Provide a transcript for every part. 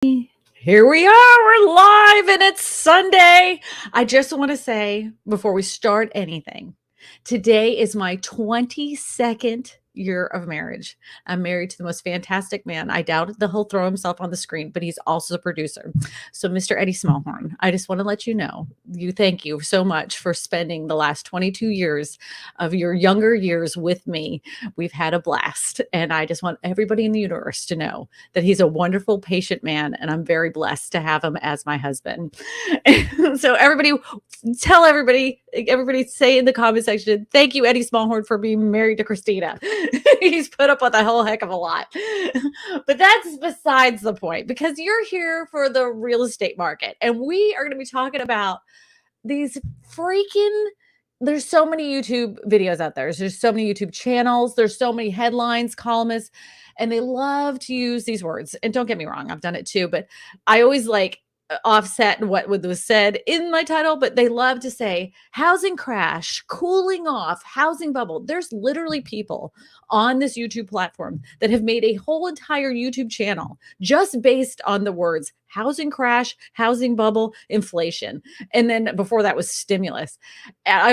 Here we are. We're live and it's Sunday. I just want to say before we start anything, today is my 22nd year of marriage. I'm married to the most fantastic man. I doubt that he'll throw himself on the screen, but he's also the producer. So, Mr. Eddie Smallhorn, I just want to let you know, thank you so much for spending the last 22 years of your younger years with me. We've had a blast, and I just want everybody in the universe to know that he's a wonderful, patient man, and I'm very blessed to have him as my husband. So everybody, tell everybody say in the comment section, thank you, Eddie Smallhorn, for being married to Kristina. He's put up with a whole heck of a lot. But that's besides the point, because you're here for the real estate market, and we are going to be talking about these there's so many YouTube videos out there. There's so many YouTube channels. There's so many headlines, columnists, and they love to use these words. And don't get me wrong, I've done it too, but I always offset what was said in my title, but they love to say housing crash, cooling off, housing bubble. There's literally people on this YouTube platform that have made a whole entire YouTube channel just based on the words housing crash, housing bubble, inflation. And then before that was stimulus. I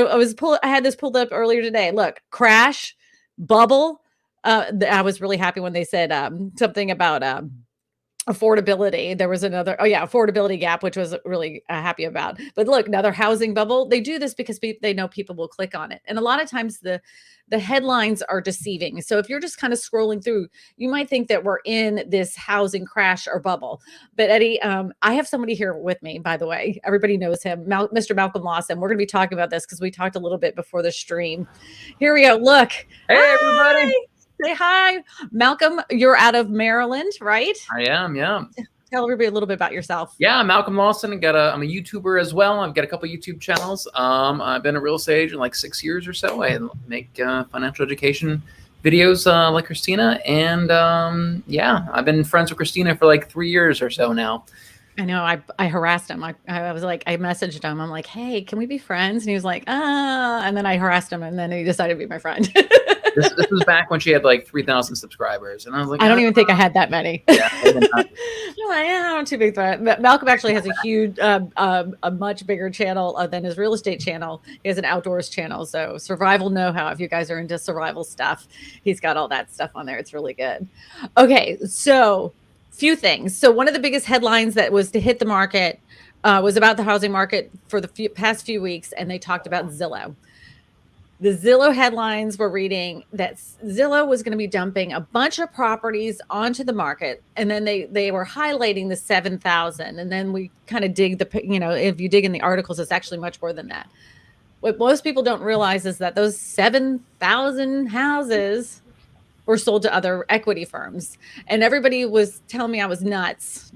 had this pulled up earlier today. Look, crash, bubble. I was really happy when they said something about affordability. There was affordability gap, which was really happy about. But look, another housing bubble. They do this because they know people will click on it. And a lot of times the headlines are deceiving. So if you're just kind of scrolling through, you might think that we're in this housing crash or bubble. But Eddie, I have somebody here with me, by the way. Everybody knows him, Mr. Malcolm Lawson. We're going to be talking about this because we talked a little bit before the stream. Here we go. Look. Hey, everybody. Say hi. Malcolm, you're out of Maryland, right? I am, yeah. Tell everybody a little bit about yourself. Yeah, Malcolm Lawson. I'm a YouTuber as well. I've got a couple YouTube channels. I've been a real estate agent like 6 years or so. I make financial education videos like Kristina. And I've been friends with Kristina for like 3 years or so now. I know. I harassed him. I was like, I messaged him. I'm like, hey, can we be friends? And he was like, and then I harassed him, and then he decided to be my friend. This was back when she had like 3,000 subscribers, and I was like, I don't even think I had that many. Yeah, I'm too big for it. Malcolm actually has a huge, a much bigger channel than his real estate channel. He has an outdoors channel, so survival know-how. If you guys are into survival stuff, he's got all that stuff on there. It's really good. Okay, so few things. So one of the biggest headlines that was to hit the market was about the housing market for the past few weeks, and they talked about Zillow. The Zillow headlines were reading that Zillow was going to be dumping a bunch of properties onto the market. And then they were highlighting the 7,000. And then we kind of if you dig in the articles, it's actually much more than that. What most people don't realize is that those 7,000 houses were sold to other equity firms. And everybody was telling me I was nuts,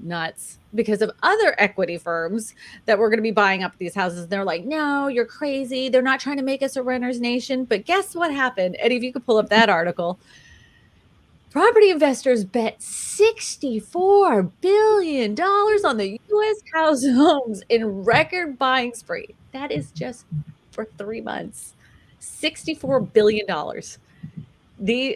because of other equity firms that were going to be buying up these houses. And they're like, no, you're crazy. They're not trying to make us a renter's nation. But guess what happened? Eddie, if you could pull up that article. Property investors bet $64 billion on the U.S. homes in record buying spree. That is just for 3 months. $64 billion.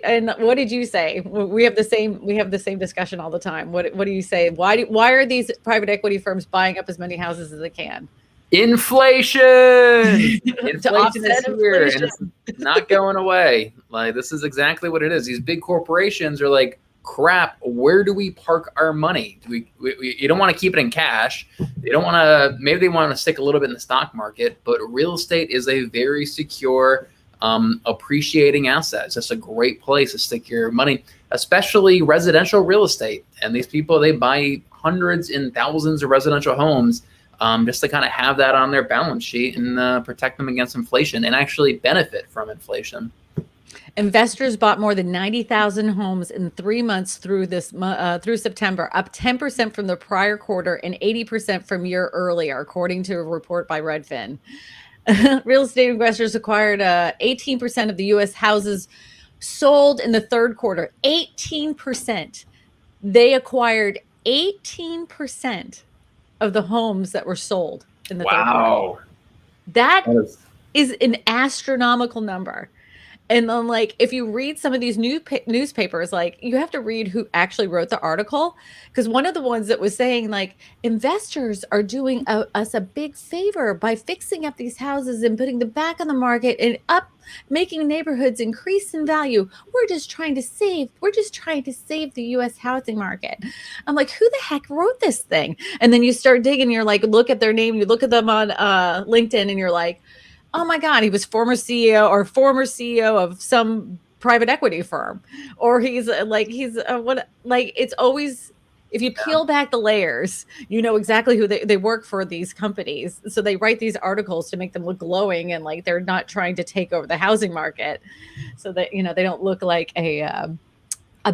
And what did you say? We have the same discussion all the time. What do you say? Why are these private equity firms buying up as many houses as they can? Inflation. Inflation is here, and it's not going away. Like, this is exactly what it is. These big corporations are like, crap, where do we park our money? You don't want to keep it in cash. Maybe they want to stick a little bit in the stock market, but real estate is a very secure appreciating assets. That's a great place to stick your money, especially residential real estate. And these people, they buy hundreds and thousands of residential homes just to kind of have that on their balance sheet and protect them against inflation and actually benefit from inflation. Investors bought more than 90,000 homes in 3 months through September, up 10% from the prior quarter and 80% from year earlier, according to a report by Redfin. Real estate investors acquired 18% of the U.S. houses sold in the third quarter. 18%. They acquired 18% of the homes that were sold in the third quarter. That is an astronomical number. And then, like, if you read some of these newspapers, like, you have to read who actually wrote the article, because one of the ones that was saying, like, investors are doing us a big favor by fixing up these houses and putting them back on the market and making neighborhoods increase in value. We're just trying to save the U.S. housing market. I'm like, who the heck wrote this thing? And then you start digging, you're like, look at their name, you look at them on LinkedIn, and you're like, oh my God, he was former CEO of some private equity firm, or he's it's always, if you peel back the layers, you know exactly who they work for, these companies. So they write these articles to make them look glowing and like they're not trying to take over the housing market, so that, they don't look like a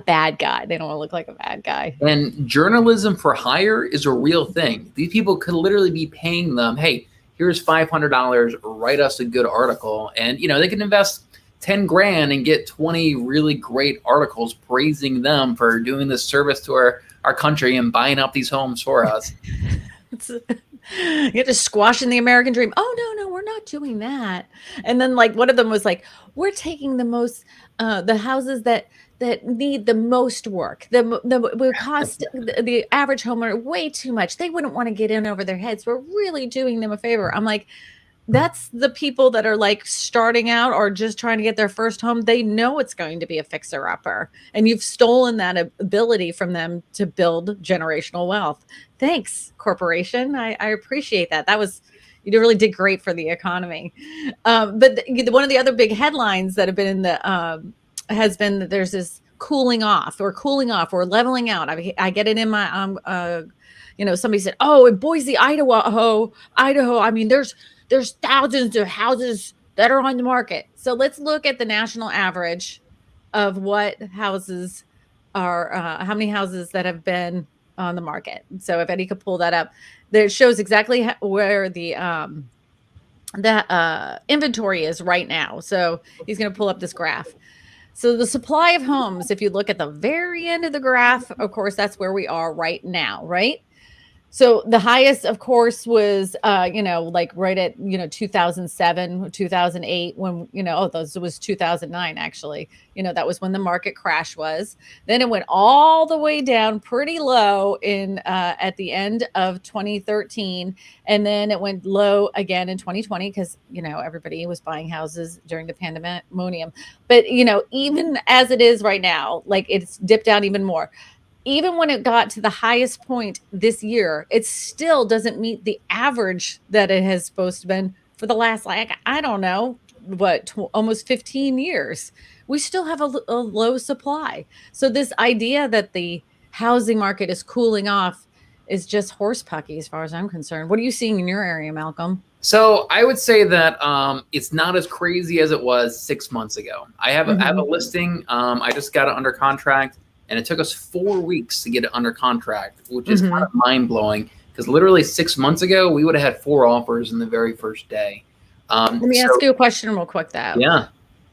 bad guy. They don't want to look like a bad guy. And journalism for hire is a real thing. These people could literally be paying them, hey, here's $500, write us a good article. And, they can invest 10 grand and get 20 really great articles praising them for doing this service to our country and buying up these homes for us. You have to squash in the American dream. Oh, no, we're not doing that. And then, like, one of them was like, we're taking the houses that need the most work. Would cost the average homeowner way too much. They wouldn't want to get in over their heads. We're really doing them a favor. I'm like, that's the people that are like starting out or just trying to get their first home. They know it's going to be a fixer-upper, and you've stolen that ability from them to build generational wealth. Thanks, corporation. I appreciate that. You really did great for the economy. But one of the other big headlines that have been in the has been that there's this cooling off or leveling out. I get it in my somebody said, oh, in Boise, Idaho. I mean, there's thousands of houses that are on the market. So let's look at the national average of what houses are, how many houses that have been on the market. So if Eddie could pull that up, there shows exactly where the inventory is right now. So he's going to pull up this graph. So the supply of homes, if you look at the very end of the graph, of course, that's where we are right now, right? So the highest, of course, was, like right at, 2007, 2008, when, those was 2009, actually, that was when the market crash was. Then it went all the way down pretty low at the end of 2013. And then it went low again in 2020 because, everybody was buying houses during the pandemonium. But, even as it is right now, like it's dipped down even more. Even when it got to the highest point this year, it still doesn't meet the average that it has supposed to been for the last, I don't know, almost 15 years. We still have a low supply. So this idea that the housing market is cooling off is just horse pucky as far as I'm concerned. What are you seeing in your area, Malcolm? So I would say that it's not as crazy as it was 6 months ago. I have a listing. I just got it under contract. And it took us 4 weeks to get it under contract, which is kind of mind-blowing, because literally 6 months ago, we would have had 4 offers in the very first day. Let me ask you a question real quick, though. Yeah.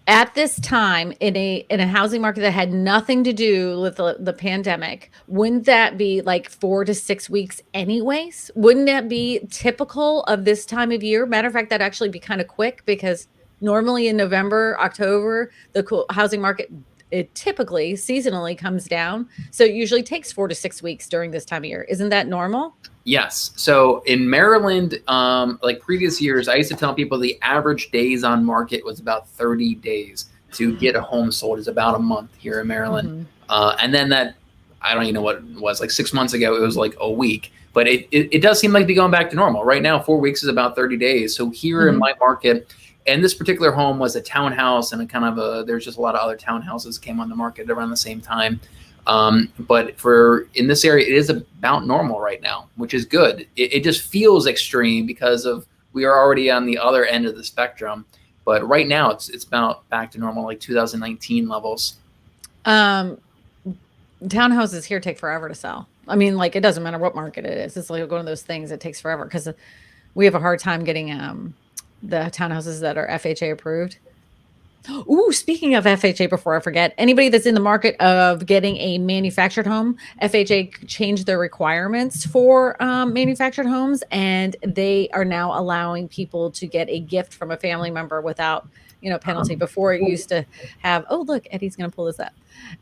At this time, in a housing market that had nothing to do with the pandemic, wouldn't that be like 4 to 6 weeks anyways? Wouldn't that be typical of this time of year? Matter of fact, that'd actually be kind of quick, because normally in November, October, the housing market, it typically seasonally comes down. So it usually takes 4 to 6 weeks during this time of year. Isn't that normal? Yes. So in Maryland, like previous years, I used to tell people the average days on market was about 30 days to get a home sold. Is about a month here in Maryland. And then that, I don't even know what it was, like 6 months ago, it was like a week. But it does seem like to be going back to normal. Right now, 4 weeks is about 30 days. So here in my market, and this particular home was a townhouse, and there's just a lot of other townhouses came on the market around the same time. But in this area, it is about normal right now, which is good. It just feels extreme because we are already on the other end of the spectrum. But right now, it's about back to normal, like 2019 levels. Townhouses here take forever to sell. I mean, like, it doesn't matter what market it is. It's like one of those things that takes forever because we have a hard time getting the townhouses that are FHA approved. Ooh, speaking of FHA, before I forget, anybody that's in the market of getting a manufactured home, FHA changed their requirements for manufactured homes, and they are now allowing people to get a gift from a family member without penalty. Before it used to have, oh, look, Eddie's going to pull this up.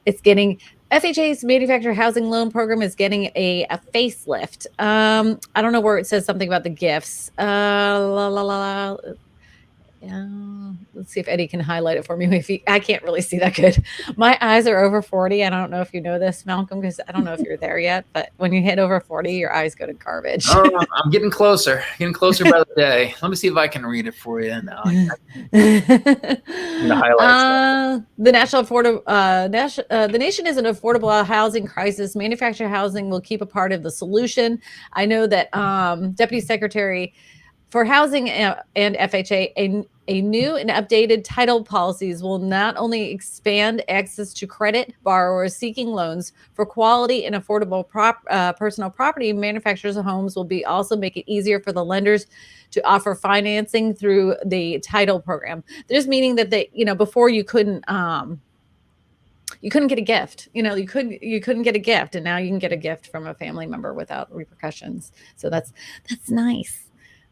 It's getting FHA's manufactured housing loan program is getting a facelift. I don't know where it says something about the gifts. Let's see if Eddie can highlight it for me. I can't really see that good. My eyes are over 40. I don't know if you know this, Malcolm, because I don't know if you're there yet, but when you hit over 40, your eyes go to garbage. Oh, I'm getting closer by the day. Let me see if I can read it for you. No, the nation is an affordable housing crisis. Manufactured housing will keep a part of the solution. I know that Deputy Secretary for Housing and FHA, a new and updated title policies will not only expand access to credit borrowers seeking loans for quality and affordable personal property manufacturers of homes will be also make it easier for the lenders to offer financing through the title program. There's meaning that before you couldn't get a gift. You couldn't get a gift, and now you can get a gift from a family member without repercussions. So that's nice.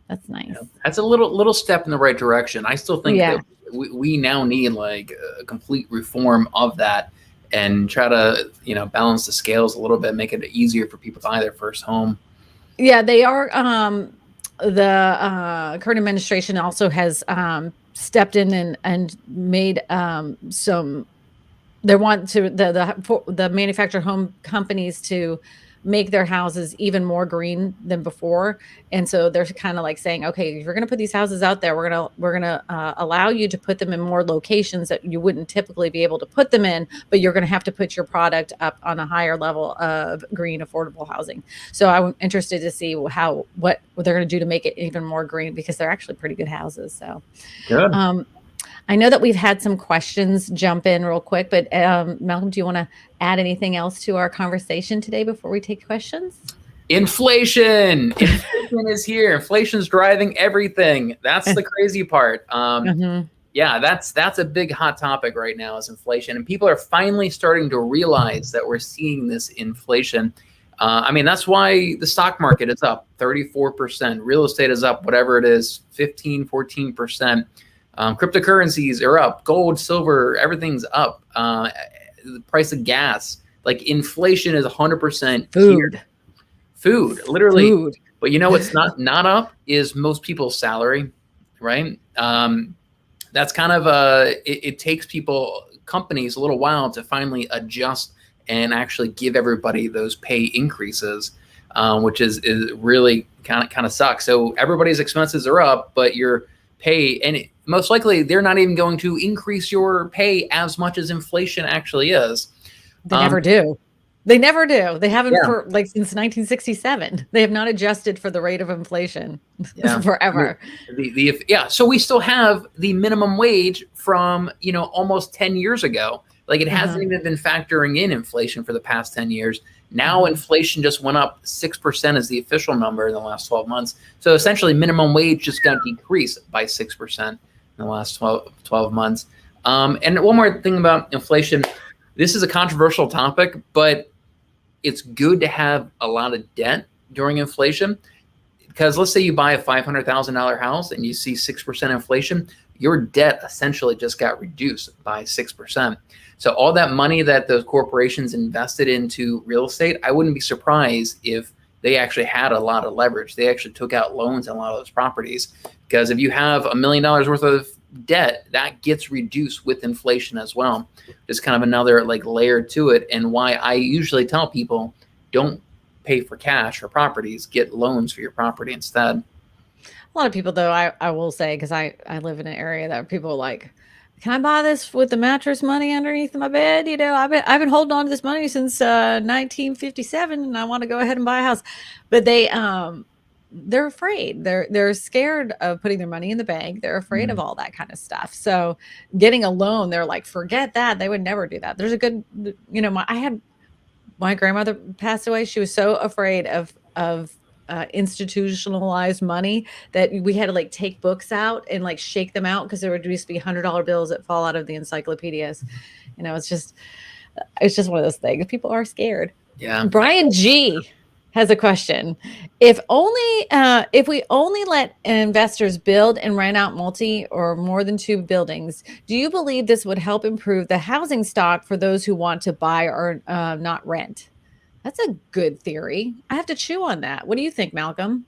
That's nice. Yeah, that's a little step in the right direction. I still think that we now need like a complete reform of that and try to, balance the scales a little bit, make it easier for people to buy their first home. Yeah, they are. The current administration also has stepped in and made some. They want to the manufactured home companies to make their houses even more green than before. And so they're kind of like saying, okay, if you're going to put these houses out there, we're going to allow you to put them in more locations that you wouldn't typically be able to put them in, but you're going to have to put your product up on a higher level of green, affordable housing. So I'm interested to see what they're going to do to make it even more green, because they're actually pretty good houses. So good. I know that we've had some questions jump in real quick, but Malcolm, do you want to add anything else to our conversation today before we take questions? Inflation is here. Inflation's driving everything. That's the crazy part. Yeah, that's a big hot topic right now, is inflation. And people are finally starting to realize that we're seeing this inflation. That's why the stock market is up 34%. Real estate is up, whatever it is, 15, 14%. Cryptocurrencies are up. Gold, silver, everything's up. The price of gas, like inflation is 100% food, literally. Food. But what's not up is most people's salary, right? That's kind of it takes companies a little while to finally adjust and actually give everybody those pay increases, which is really kind of sucks. So everybody's expenses are up, but your pay, and most likely they're not even going to increase your pay as much as inflation actually is. They never do. They never do. They haven't for since 1967. They have not adjusted for the rate of inflation forever. So we still have the minimum wage from almost 10 years ago. Like it hasn't even been factoring in inflation for the past 10 years. Now inflation just went up 6% as the official number in the last 12 months. So essentially minimum wage just got decreased by 6% in the last 12 months. And one more thing about inflation. This is a controversial topic, but it's good to have a lot of debt during inflation, because let's say you buy a $500,000 house and you see 6% inflation, your debt essentially just got reduced by 6%. So all that money that those corporations invested into real estate, I wouldn't be surprised if they actually had a lot of leverage. They actually took out loans on a lot of those properties, because if you have $1 million worth of debt, that gets reduced with inflation as well. Just kind of another layer to it, and why I usually tell people, don't pay for cash for properties, get loans for your property instead. A lot of people, though, I will say, because I live in an area that people are like, can I buy this with the mattress money underneath my bed? I've been holding on to this money since 1957, and I want to go ahead and buy a house. But they're afraid. They're scared of putting their money in the bank. They're afraid of all that kind of stuff. So getting a loan, they're like, forget that. They would never do that. There's a good, my grandmother passed away. She was so afraid of institutionalized money that we had to take books out and shake them out, because there would used to be $100 bills that fall out of the encyclopedias. It's just one of those things. People are scared. Yeah. Brian G has a question. If we only let investors build and rent out multi or more than 2 buildings, do you believe this would help improve the housing stock for those who want to buy or not rent? That's a good theory. I have to chew on that. What do you think, Malcolm?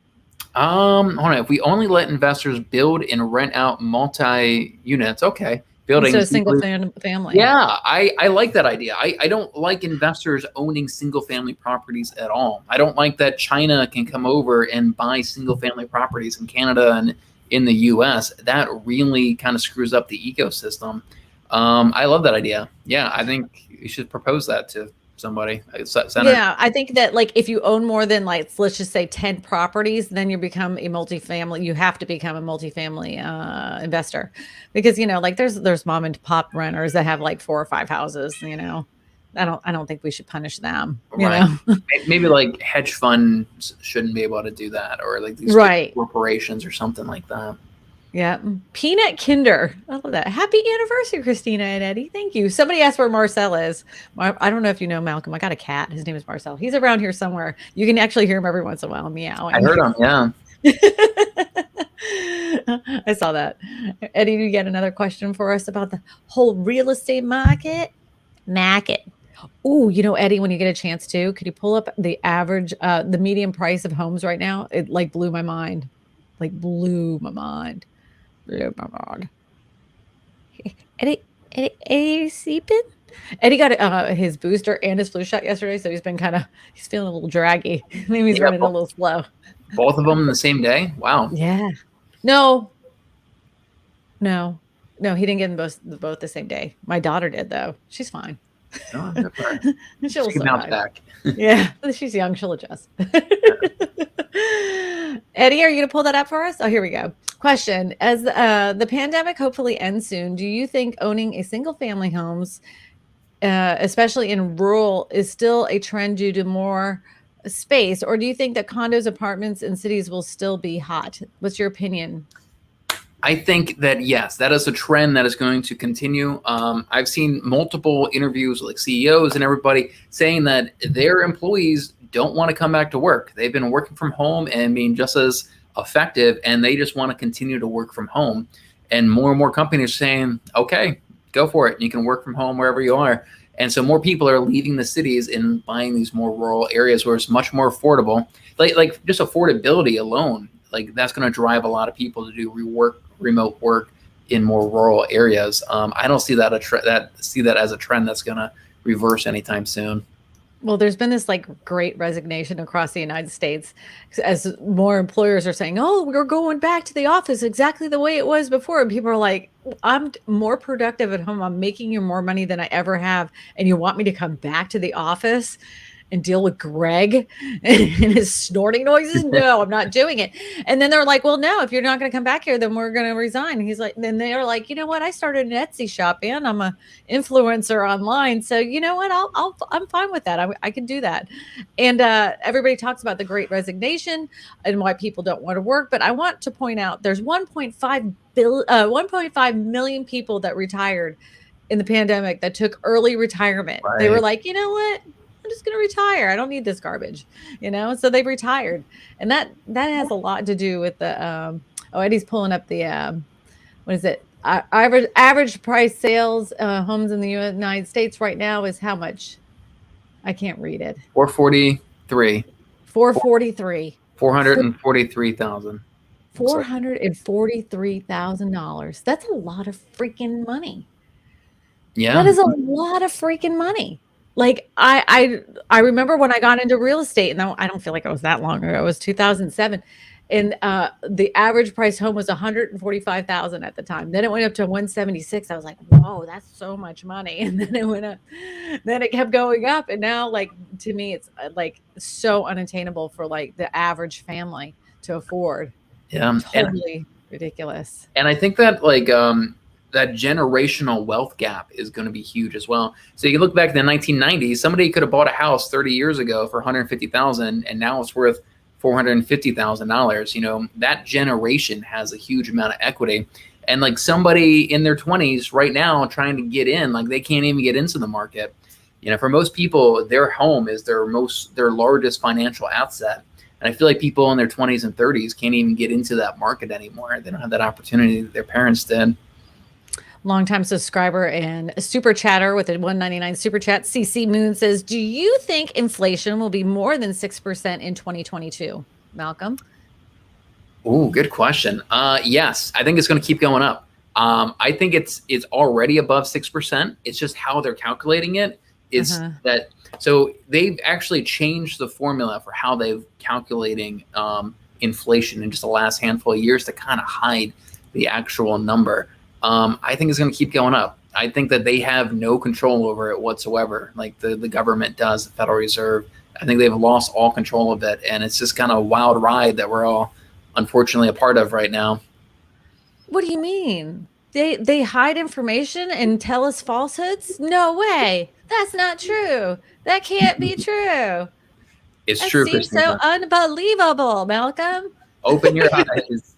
Hold on. If we only let investors build and rent out multi units, okay, buildings. So single family. Yeah, I like that idea. I don't like investors owning single family properties at all. I don't like that China can come over and buy single family properties in Canada and in the US. That really kind of screws up the ecosystem. I love that idea. Yeah, I think you should propose that to somebody. Yeah, I think that like if you own more than like let's just say 10 properties, then you become a multifamily. You have to become a multifamily investor because like there's mom and pop renters that have like 4 or 5 houses. I don't think we should punish them. Right. Maybe like hedge funds shouldn't be able to do that, or like these corporations or something like that. Yeah. Peanut Kinder. I love that. Happy anniversary, Kristina and Eddie. Thank you. Somebody asked where Marcel is. I don't know if you know Malcolm. I got a cat. His name is Marcel. He's around here somewhere. You can actually hear him every once in a while meowing. I heard him, yeah. I saw that. Eddie, you get another question for us about the whole real estate market? Oh, Eddie, when you get a chance to, could you pull up the average, the median price of homes right now? It like blew my mind. Blew my mind. Eddie sleeping? Eddie got his booster and his flu shot yesterday, so he's feeling a little draggy. Maybe he's running a little slow. Both of them the same day? Wow. Yeah. No, he didn't get them both the same day. My daughter did though. She's fine. Oh, she'll bounce back. Yeah, she's young. She'll adjust. Eddie, are you going to pull that up for us? Oh, here we go. Question. As the pandemic hopefully ends soon, do you think owning a single family homes, especially in rural, is still a trend due to more space? Or do you think that condos, apartments, and cities will still be hot? What's your opinion? I think that, yes, that is a trend that is going to continue. I've seen multiple interviews with CEOs and everybody saying that their employees don't want to come back to work. They've been working from home and being just as effective, and they just want to continue to work from home. And more companies are saying, okay, go for it. You can work from home wherever you are. And so more people are leaving the cities and buying these more rural areas where it's much more affordable. Like just affordability alone, like that's going to drive a lot of people to do remote work in more rural areas. I don't see that as a trend that's going to reverse anytime soon. Well, there's been this great resignation across the United States as more employers are saying, oh, we're going back to the office exactly the way it was before. And people are like, I'm more productive at home. I'm making you more money than I ever have. And you want me to come back to the office and deal with Greg and his snorting noises? No, I'm not doing it. And then they're like, well, no, if you're not going to come back here, then we're going to resign. And he's like, then they're like, you know what? I started an Etsy shop and I'm a influencer online. So you know what? I'm fine with that. I can do that. And everybody talks about the great resignation and why people don't want to work. But I want to point out there's 1.5 million people that retired in the pandemic that took early retirement. Right. They were like, you know what? I'm just going to retire. I don't need this garbage, so they retired. And that has a lot to do with the, Eddie's pulling up the, what is it? Average price sales, homes in the United States right now is how much? I can't read it. 443. 443. 443,000. $443,000. That's a lot of freaking money. Yeah. That is a lot of freaking money. Like I remember when I got into real estate, and I don't feel like it was that long ago. It was 2007, and the average price home was $145,000 at the time. Then it went up to 176. I was like, whoa, that's so much money. And then it went up. Then it kept going up, and now to me, it's so unattainable for the average family to afford. Yeah, totally ridiculous. And I think that that generational wealth gap is going to be huge as well. So you look back in the 1990s, somebody could have bought a house 30 years ago for $150,000, and now it's worth $450,000. That generation has a huge amount of equity, and somebody in their 20s right now trying to get in, they can't even get into the market. For most people, their home is their largest financial asset. And I feel like people in their 20s and 30s can't even get into that market anymore. They don't have that opportunity that their parents did. Longtime subscriber and super chatter with a $1.99 super chat. CC Moon says, do you think inflation will be more than 6% in 2022? Malcolm? Oh, good question. Yes, I think it's going to keep going up. I think it's already above 6%. It's just how they're calculating it is that. So they've actually changed the formula for how they're calculating inflation in just the last handful of years to kind of hide the actual number. I think it's going to keep going up. I think that they have no control over it whatsoever, like the government does, the Federal Reserve. I think they've lost all control of it, and it's just kind of a wild ride that we're all unfortunately a part of right now. What do you mean? They hide information and tell us falsehoods? No way. That's not true. That can't be true. It's true, Kristina. Seems so unbelievable, Malcolm. Open your eyes.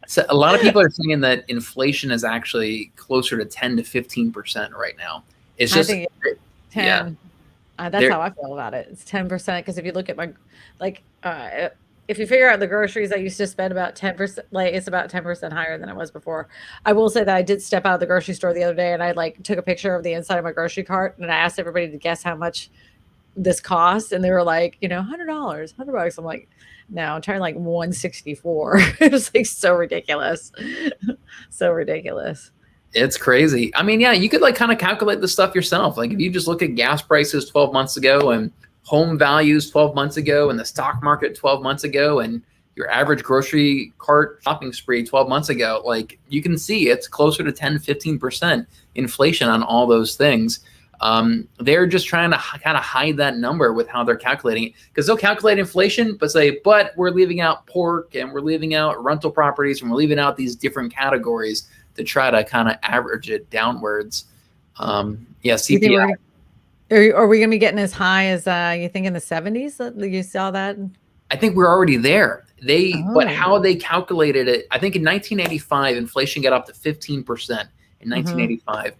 So a lot of people are saying that inflation is actually closer to 10 to 15% right now. It's just 10. Yeah. That's how I feel about it. It's 10% because if you look at my if you figure out the groceries I used to spend about 10%, like it's about 10% higher than it was before. I will say that I did step out of the grocery store the other day and I took a picture of the inside of my grocery cart and I asked everybody to guess how much this cost. And they were like, $100, $100. I'm like, no, I'm trying like 164. It was like so ridiculous. So ridiculous. It's crazy. I mean, yeah, you could kind of calculate this stuff yourself. Like if you just look at gas prices 12 months ago and home values 12 months ago and the stock market 12 months ago and your average grocery cart shopping spree 12 months ago, you can see it's closer to 10, 15% inflation on all those things. They're just trying to kind of hide that number with how they're calculating it because they'll calculate inflation, but we're leaving out pork and we're leaving out rental properties and we're leaving out these different categories to try to kind of average it downwards. CPI. Are we going to be getting as high as you think in the 70s? You saw that? I think we're already there. But how they calculated it, I think in 1985, inflation got up to 15% in 1985.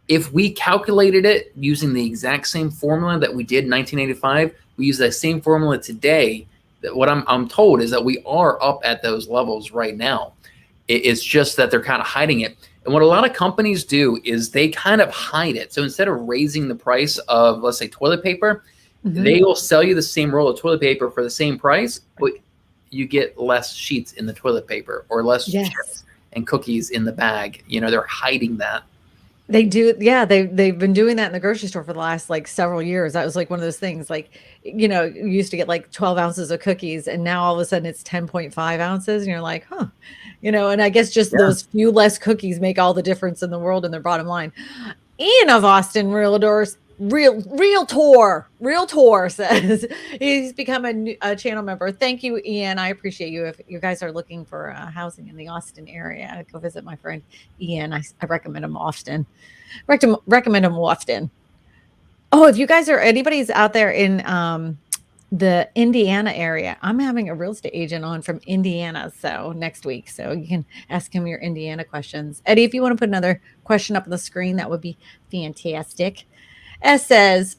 If we calculated it using the exact same formula that we did in 1985, we use that same formula today. That what I'm told is that we are up at those levels right now. It's just that they're kind of hiding it. And what a lot of companies do is they kind of hide it. So instead of raising the price of, let's say, toilet paper, they will sell you the same roll of toilet paper for the same price, but you get less sheets in the toilet paper or less chips and cookies in the bag. They're hiding that. They do. Yeah. They've been doing that in the grocery store for the last several years. That was one of those things you used to get 12 ounces of cookies and now all of a sudden it's 10.5 ounces and you're like, huh. And I guess just those few less cookies make all the difference in the world in their bottom line. Ian of Austin Realtor says he's become a channel member. Thank you, Ian. I appreciate you. If you guys are looking for housing in the Austin area, go visit my friend Ian. I recommend him often. Recommend him often. Oh, if you guys anybody's out there in the Indiana area, I'm having a real estate agent on from Indiana next week. So you can ask him your Indiana questions. Eddie, if you want to put another question up on the screen, that would be fantastic. S says,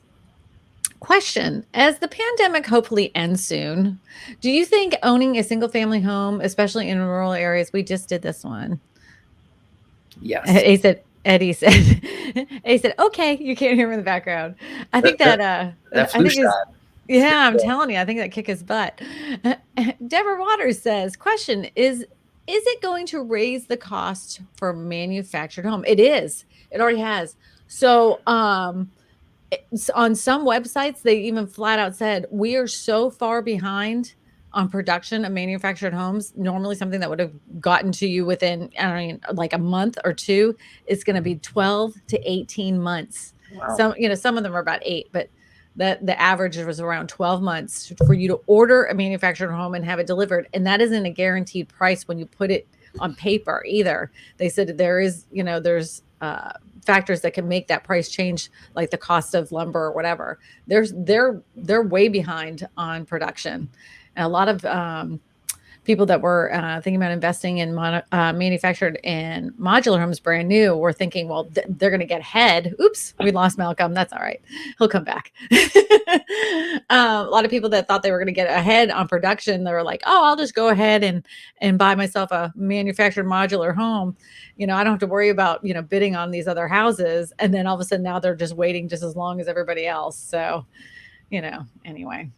question, as the pandemic hopefully ends soon, do you think owning a single family home, especially in rural areas, we just did this one? Yes. Eddie said, okay, you can't hear him in the background. I think that I'm telling you, I think that kick his butt. Deborah Waters says, question, is it going to raise the cost for manufactured home? It is. It already has. So on some websites, they even flat out said, we are so far behind on production of manufactured homes. Normally something that would have gotten to you within, a month or two, it's going to be 12 to 18 months. Wow. Some of them are about 8, but the average was around 12 months for you to order a manufactured home and have it delivered. And that isn't a guaranteed price when you put it on paper either. They said there's factors that can make that price change, like the cost of lumber or whatever. They're way behind on production. And a lot of people that were thinking about investing in manufactured and modular homes brand new were thinking, well, they're going to get ahead. Oops, we lost Malcolm. That's all right. He'll come back. A lot of people that thought they were going to get ahead on production, they were like, oh, I'll just go ahead and buy myself a manufactured modular home. I don't have to worry about, bidding on these other houses. And then all of a sudden now they're just waiting just as long as everybody else. So, anyway.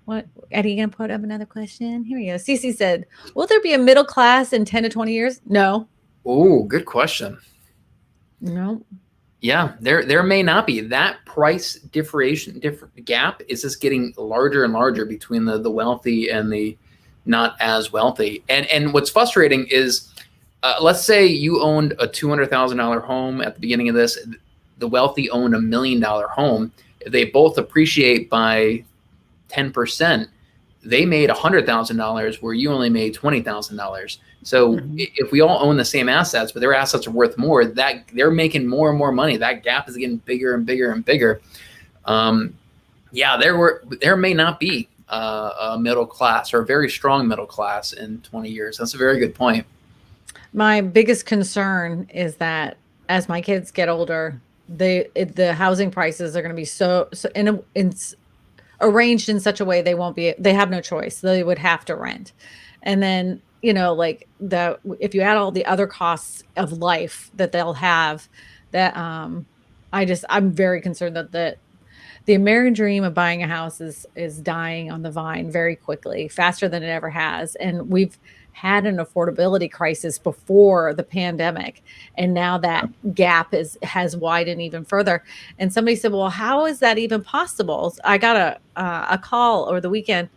What, Eddie, you gonna put up another question? Here we go. Cece said, will there be a middle class in 10 to 20 years? No. Oh, good question. No. Yeah, there may not be. That price gap is just getting larger and larger between the wealthy and the not as wealthy. And what's frustrating is, let's say you owned a $200,000 home at the beginning of this. The wealthy owned $1 million home. If they both appreciate by 10%, they made $100,000 where you only made $20,000. So if we all own the same assets, but their assets are worth more, that they're making more and more money. That gap is getting bigger and bigger and bigger. There may not be a middle class or a very strong middle class in 20 years. That's a very good point. My biggest concern is that as my kids get older, the housing prices are going to be so arranged in such a way they have no choice. They would have to rent. And then, if you add all the other costs of life that they'll have, that I'm very concerned that the American dream of buying a house is dying on the vine very quickly, faster than it ever has. And we've had an affordability crisis before the pandemic, and now that gap has widened even further. And somebody said, well, how is that even possible? I got a call over the weekend,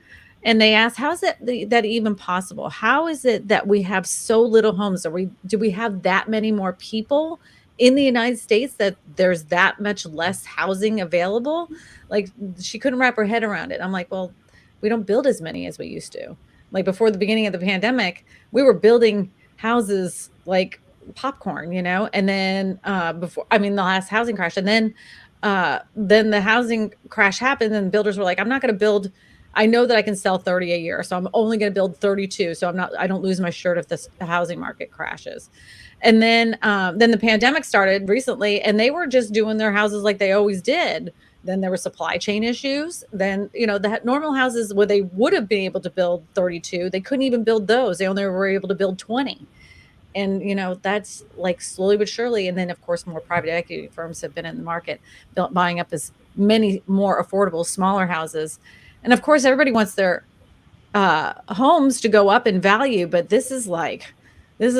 and they asked, how is that even possible? How is it that we have so little homes? Do we have that many more people in the United States that there's that much less housing available? Like, she couldn't wrap her head around it. I'm like, well, we don't build as many as we used to. Like, before the beginning of the pandemic, we were building houses like popcorn, and then the last housing crash, and then the housing crash happened, and builders were like, I'm not going to build. I know that I can sell 30 a year, so I'm only going to build 32. So I don't lose my shirt if the housing market crashes. And then the pandemic started recently, and they were just doing their houses like they always did. Then there were supply chain issues. Then, the normal houses where they would have been able to build 32, they couldn't even build those. They only were able to build 20. And, that's like slowly but surely. And then, of course, more private equity firms have been in the market buying up as many more affordable, smaller houses. And, of course, everybody wants their homes to go up in value. But this is like I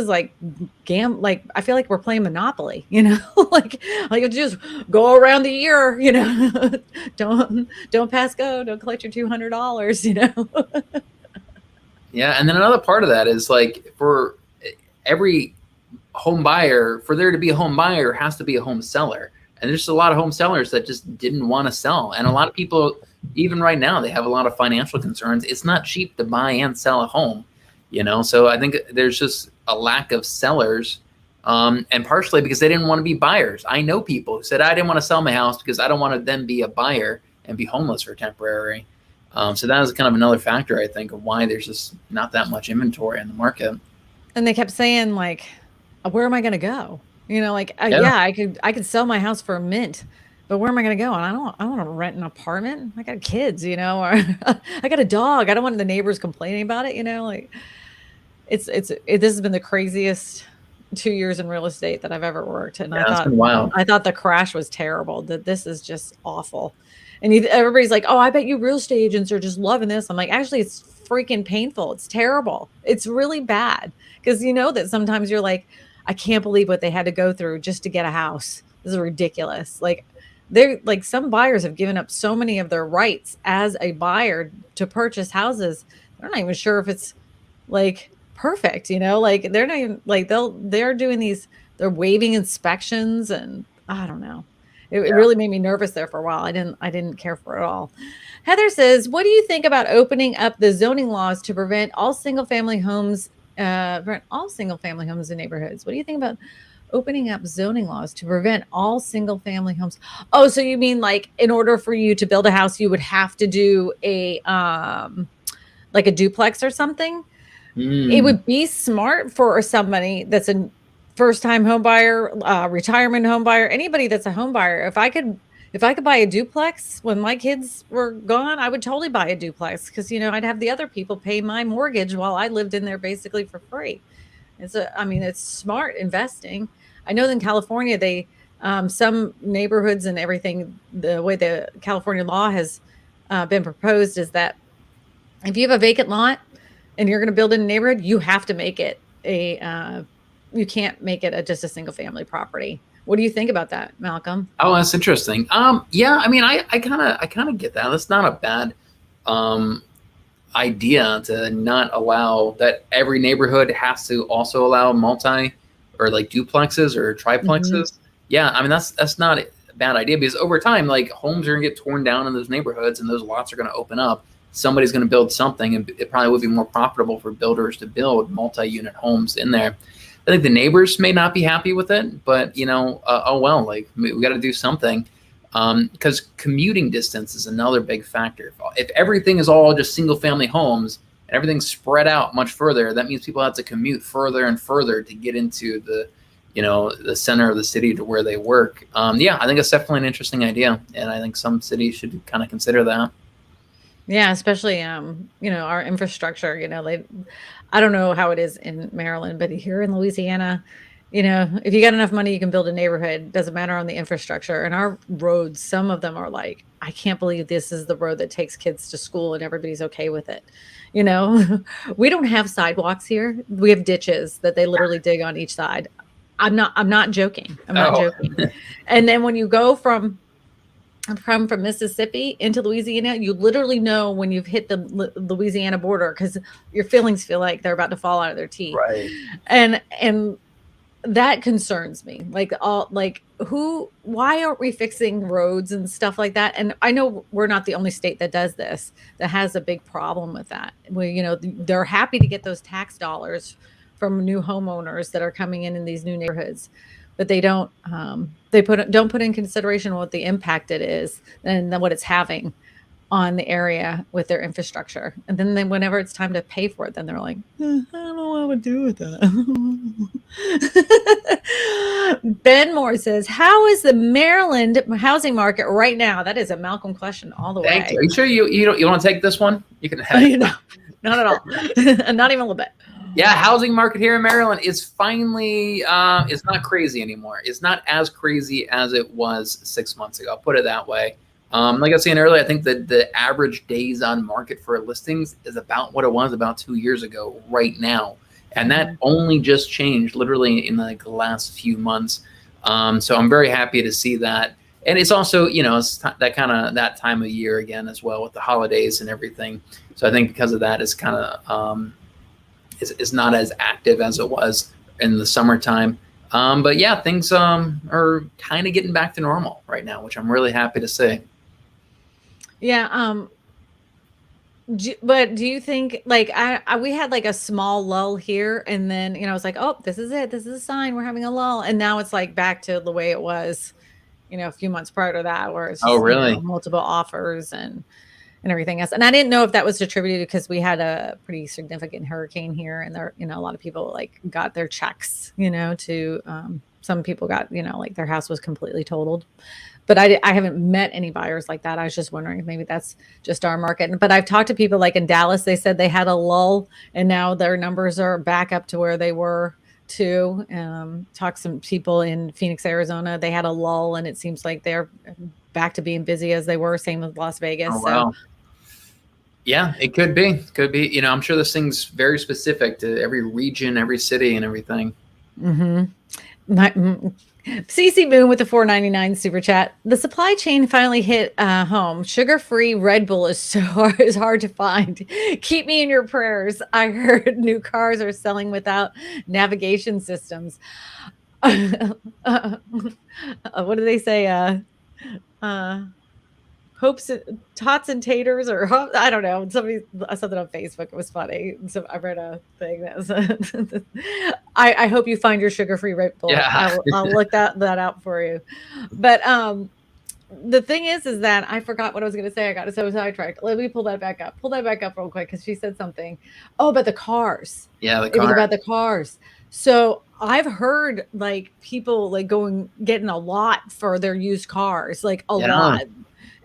feel like we're playing Monopoly, like just go around the year, don't pass go, don't collect your $200, Yeah. And then another part of that is, like, for every home buyer, for there to be a home buyer has to be a home seller. And there's just a lot of home sellers that just didn't want to sell. And a lot of people, even right now, they have a lot of financial concerns. It's not cheap to buy and sell a home. So I think there's just a lack of sellers, and partially because they didn't want to be buyers. I know people who said, I didn't want to sell my house because I don't want to then be a buyer and be homeless for temporary. So that is kind of another factor, I think, of why there's just not that much inventory in the market. And they kept saying, like, where am I going to go? I could sell my house for a mint, but where am I going to go? And I don't want to rent an apartment. I got kids, or I got a dog. I don't want the neighbors complaining about it, This has been the craziest 2 years in real estate that I've ever worked. And I thought the crash was terrible, that this is just awful. And everybody's like, oh, I bet you real estate agents are just loving this. I'm like, actually, it's freaking painful. It's terrible. It's really bad. Because that sometimes you're like, I can't believe what they had to go through just to get a house. This is ridiculous. Some buyers have given up so many of their rights as a buyer to purchase houses. They're not even sure if it's perfect, they're not even they're doing these, they're waiving inspections, and I don't know. It really made me nervous there for a while. I didn't care for it at all. Heather says, what do you think about opening up the zoning laws to prevent all single family homes in neighborhoods? What do you think about opening up zoning laws to prevent all single family homes? Oh, so you mean in order for you to build a house, you would have to do a like a duplex or something, it would be smart for somebody that's a first-time home buyer, retirement home buyer, anybody that's a home buyer. If I could buy a duplex when my kids were gone, I would totally buy a duplex because, I'd have the other people pay my mortgage while I lived in there basically for free. It's smart investing. I know in California, some neighborhoods and everything, the way the California law has been proposed is that if you have a vacant lot and you're going to build in a neighborhood, you have to make it you can't make it just a single family property. What do you think about that, Malcolm? Oh, that's interesting. Yeah, I kind of get that. That's not a bad idea to not allow that every neighborhood has to also allow multi or like duplexes or triplexes. Mm-hmm. Yeah, that's not a bad idea because over time, like homes are gonna get torn down in those neighborhoods and those lots are gonna open up. Somebody's gonna build something, and it probably would be more profitable for builders to build multi-unit homes in there. I think the neighbors may not be happy with it, but oh well, like we got to do something. Because commuting distance is another big factor. If everything is all just single family homes and everything's spread out much further, that means people have to commute further and further to get into the center of the city to where they work. Yeah, I think it's definitely an interesting idea. And I think some cities should kind of consider that. Yeah, especially, our infrastructure, I don't know how it is in Maryland, but here in Louisiana, if you got enough money, you can build a neighborhood. Doesn't matter on the infrastructure. And our roads, some of them are like, I can't believe this is the road that takes kids to school and everybody's okay with it. We don't have sidewalks here. We have ditches that they literally dig on each side. I'm not joking. I'm not joking. And then when you go from Mississippi into Louisiana, you literally know when you've hit the Louisiana border because your feelings feel like they're about to fall out of their teeth. Right. And that concerns me. Why aren't we fixing roads and stuff like that? And I know we're not the only state that does this, that has a big problem with that. They're happy to get those tax dollars from new homeowners that are coming in these new neighborhoods, but they don't put in consideration what the impact it is and then what it's having on the area with their infrastructure. And then whenever it's time to pay for it, then they're like, I don't know what I would do with that. Ben Moore says, how is the Maryland housing market right now? That is a Malcolm question all the way. Thank you. Are you sure you want to take this one? You can have it. No, not at all. Not even a little bit. Yeah, housing market here in Maryland is finally, it's not crazy anymore. It's not as crazy as it was 6 months ago. I'll put it that way. Like I was saying earlier, I think that the average days on market for listings is about what it was about 2 years ago right now. And that only just changed literally in like the last few months. So I'm very happy to see that. And it's also, it's that time of year again as well with the holidays and everything. So I think because of that, it's kind of, it's not as active as it was in the summertime. But yeah, things are kind of getting back to normal right now, which I'm really happy to see. Yeah. But do you think we had like a small lull here and then, I was like, oh, this is it. This is a sign we're having a lull. And now it's like back to the way it was, a few months prior to that, where it's just, really? Multiple offers and everything else. And I didn't know if that was attributed because we had a pretty significant hurricane here and there, a lot of people like got their checks, to, some people got, like their house was completely totaled. But I haven't met any buyers like that. I was just wondering if maybe that's just our market. But I've talked to people like in Dallas, they said they had a lull and now their numbers are back up to where they were too. Talked to some people in Phoenix, Arizona. They had a lull and it seems like they're back to being busy as they were. Same with Las Vegas. Oh, wow. So yeah, it could be. I'm sure this thing's very specific to every region, every city and everything. Mm-hmm. CC Boone with the $4.99 super chat. The supply chain finally hit home. Sugar-free Red Bull is hard to find. Keep me in your prayers. I heard new cars are selling without navigation systems. What do they say? Hopes, tots and taters, or I don't know. Something on Facebook. It was funny. So I read a thing that was. I hope you find your sugar-free Red Bull. Yeah. I'll look that out for you. But the thing is that I forgot what I was going to say. I got so sidetracked. Let me pull that back up. Pull that back up real quick because she said something. Oh, about the cars. Yeah, the It was car. about the cars. So I've heard like people like getting a lot for their used cars, like a lot.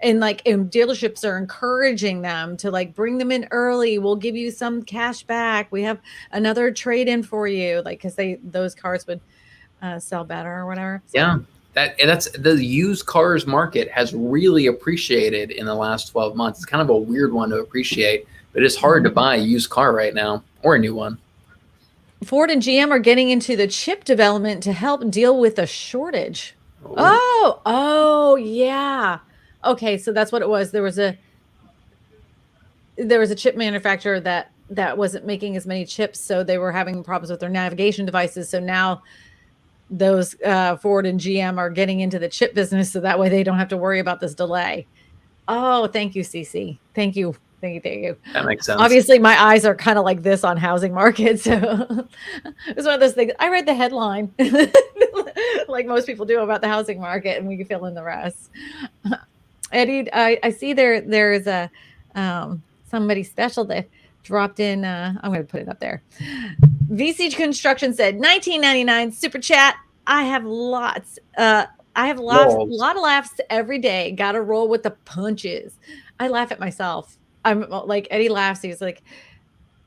And dealerships are encouraging them to like bring them in early. We'll give you some cash back. We have another trade in for you, like because those cars would sell better or whatever. So. Yeah, that's the used cars market has really appreciated in the last 12 months. It's kind of a weird one to appreciate, but it's hard to buy a used car right now or a new one. Ford and GM are getting into the chip development to help deal with the shortage. Oh, yeah. Okay, so that's what it was. There was a chip manufacturer that wasn't making as many chips, so they were having problems with their navigation devices. So now those Ford and GM are getting into the chip business, so that way they don't have to worry about this delay. Oh, thank you, Cece. Thank you. That makes sense. Obviously, my eyes are kind of like this on housing market, so it's one of those things. I read the headline, like most people do, about the housing market, and we can fill in the rest. Eddie, I see there's a somebody special that dropped in. I'm going to put it up there. VC Construction said, $19.99 super chat. I have lots. A lot of laughs every day. Got to roll with the punches. I laugh at myself. I'm like, Eddie laughs. He's like,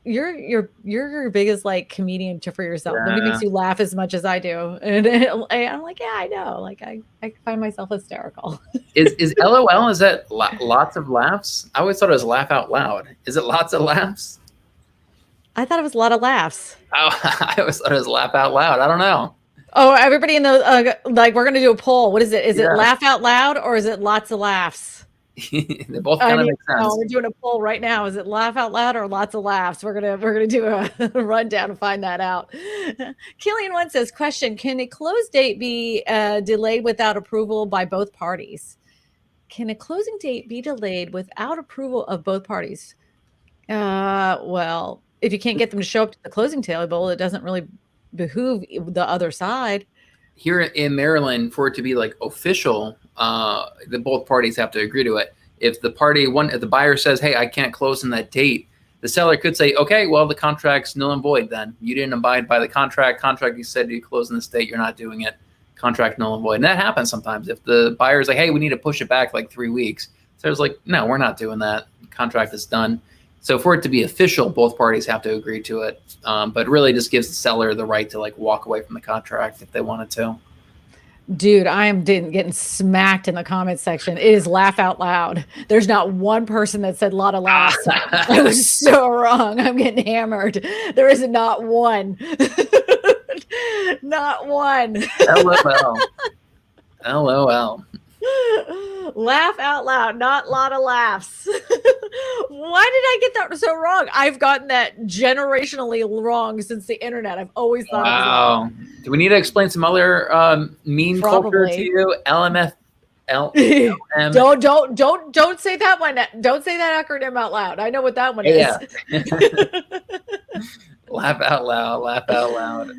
you're your biggest like comedian for yourself. Nobody makes you laugh as much as I do. And I'm like, yeah, I know. Like I find myself hysterical. Is LOL? Is that lots of laughs? I always thought it was laugh out loud. Is it lots of laughs? I thought it was a lot of laughs. Oh, I always thought it was laugh out loud. I don't know. Oh, everybody in the like, we're gonna do a poll. What is it? Is it laugh out loud or is it lots of laughs? They both kind of make sense. We're doing a poll right now. Is it laugh out loud or lots of laughs? We're gonna do a rundown to find that out. Killian one says, question: can a close date be delayed without approval by both parties? Can a closing date be delayed without approval of both parties? Well, if you can't get them to show up to the closing table, it doesn't really behoove the other side. Here in Maryland, for it to be like official, the both parties have to agree to it. If the buyer says, "Hey, I can't close on that date," the seller could say, "Okay, well, the contract's null and void. Then you didn't abide by the contract. You said you close on this date. You're not doing it. Contract null and void." And that happens sometimes. If the buyer's like, "Hey, we need to push it back like 3 weeks," seller's like, "No, we're not doing that. Contract is done." So for it to be official, both parties have to agree to it. But really just gives the seller the right to like walk away from the contract if they wanted to. Dude, I am getting smacked in the comments section. It is laugh out loud. There's not one person that said a lot of laughs. I was so wrong. I'm getting hammered. There is not one. Not one. LOL. LOL. Laugh out loud, not a lot of laughs. Why did I get that so wrong? I've gotten that generationally wrong since the internet. I've always thought. Wow. Do we need to explain some other meme culture to you? LMF. Don't say that one. Don't say that acronym out loud. I know what that one is. Laugh out loud.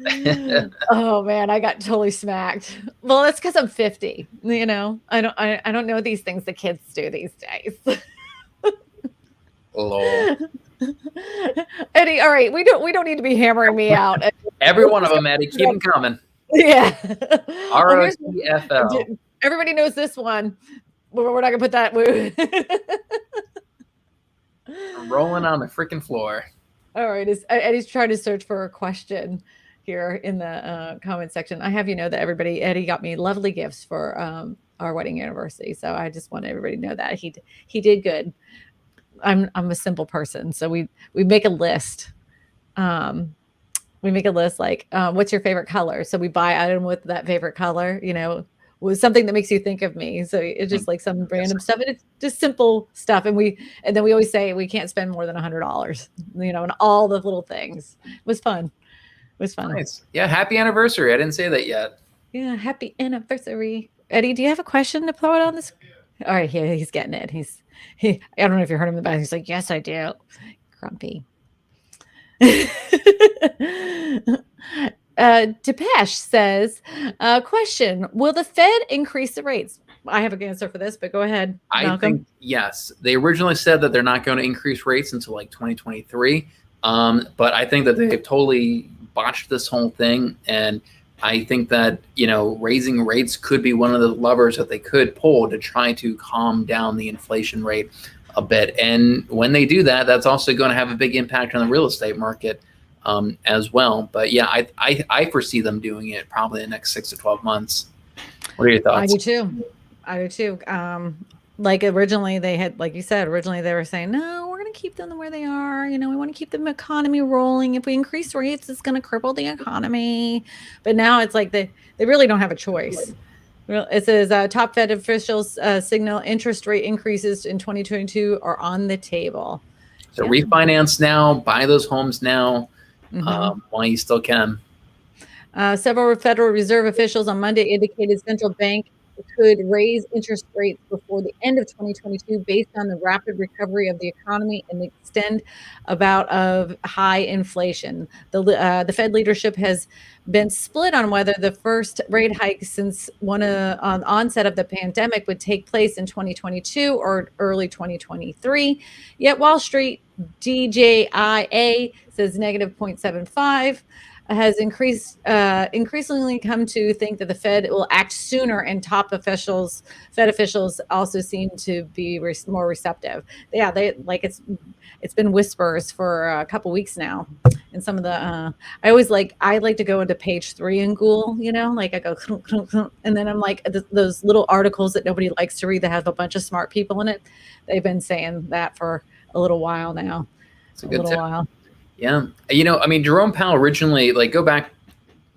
Oh man, I got totally smacked. Well, that's because I'm 50. You know, I don't know these things the kids do these days. Lol. Eddie, all right, we don't need to be hammering me out. Every one of them, Eddie, keep them coming. Yeah. ROCFL. Everybody knows this one. We're not gonna put that. I'm rolling on the freaking floor. All right, Eddie's trying to search for a question here in the comment section. I have that Eddie got me lovely gifts for our wedding anniversary, so I just want everybody to know that he did good. I'm a simple person, so we make a list. We make a list like, what's your favorite color? So we buy item with that favorite color, with something that makes you think of me. So it's just like some random stuff. And it's just simple stuff. And then we always say we can't spend more than $100, and all the little things. It was fun. Nice. Yeah. Happy anniversary. I didn't say that yet. Yeah. Happy anniversary. Eddie, do you have a question to throw it on this? All right. Yeah, he's getting it. I don't know if you heard him in the back. He's like, yes, I do. Grumpy. Depeche says, question, will the Fed increase the rates? I have an answer for this, but go ahead, I Malcolm. think, yes. They originally said that they're not going to increase rates until like 2023. But I think that they've totally botched this whole thing. And I think that, raising rates could be one of the levers that they could pull to try to calm down the inflation rate a bit. And when they do that, that's also going to have a big impact on the real estate market as well. But yeah, I foresee them doing it probably in the next 6 to 12 months. What are your thoughts? I do too. Like originally they had, like you said, originally they were saying, no, we're going to keep them the way they are. We want to keep the economy rolling. If we increase rates, it's going to cripple the economy. But now it's like they really don't have a choice. It says top Fed officials signal interest rate increases in 2022 are on the table. So refinance now, buy those homes now, while you still can. Several Federal Reserve officials on Monday indicated central bank could raise interest rates before the end of 2022 based on the rapid recovery of the economy and the extent about of high inflation. The Fed leadership has been split on whether the first rate hike since on onset of the pandemic would take place in 2022 or early 2023. Yet Wall Street DJIA says negative 0.75. Has increasingly come to think that the Fed will act sooner, and Fed officials also seem to be more receptive. Yeah, it's been whispers for a couple weeks now, and some of the I like to go into page 3 in Google, like I go and then I'm like those little articles that nobody likes to read that have a bunch of smart people in it. They've been saying that for a little while now. It's a good little while. Yeah. Jerome Powell originally, go back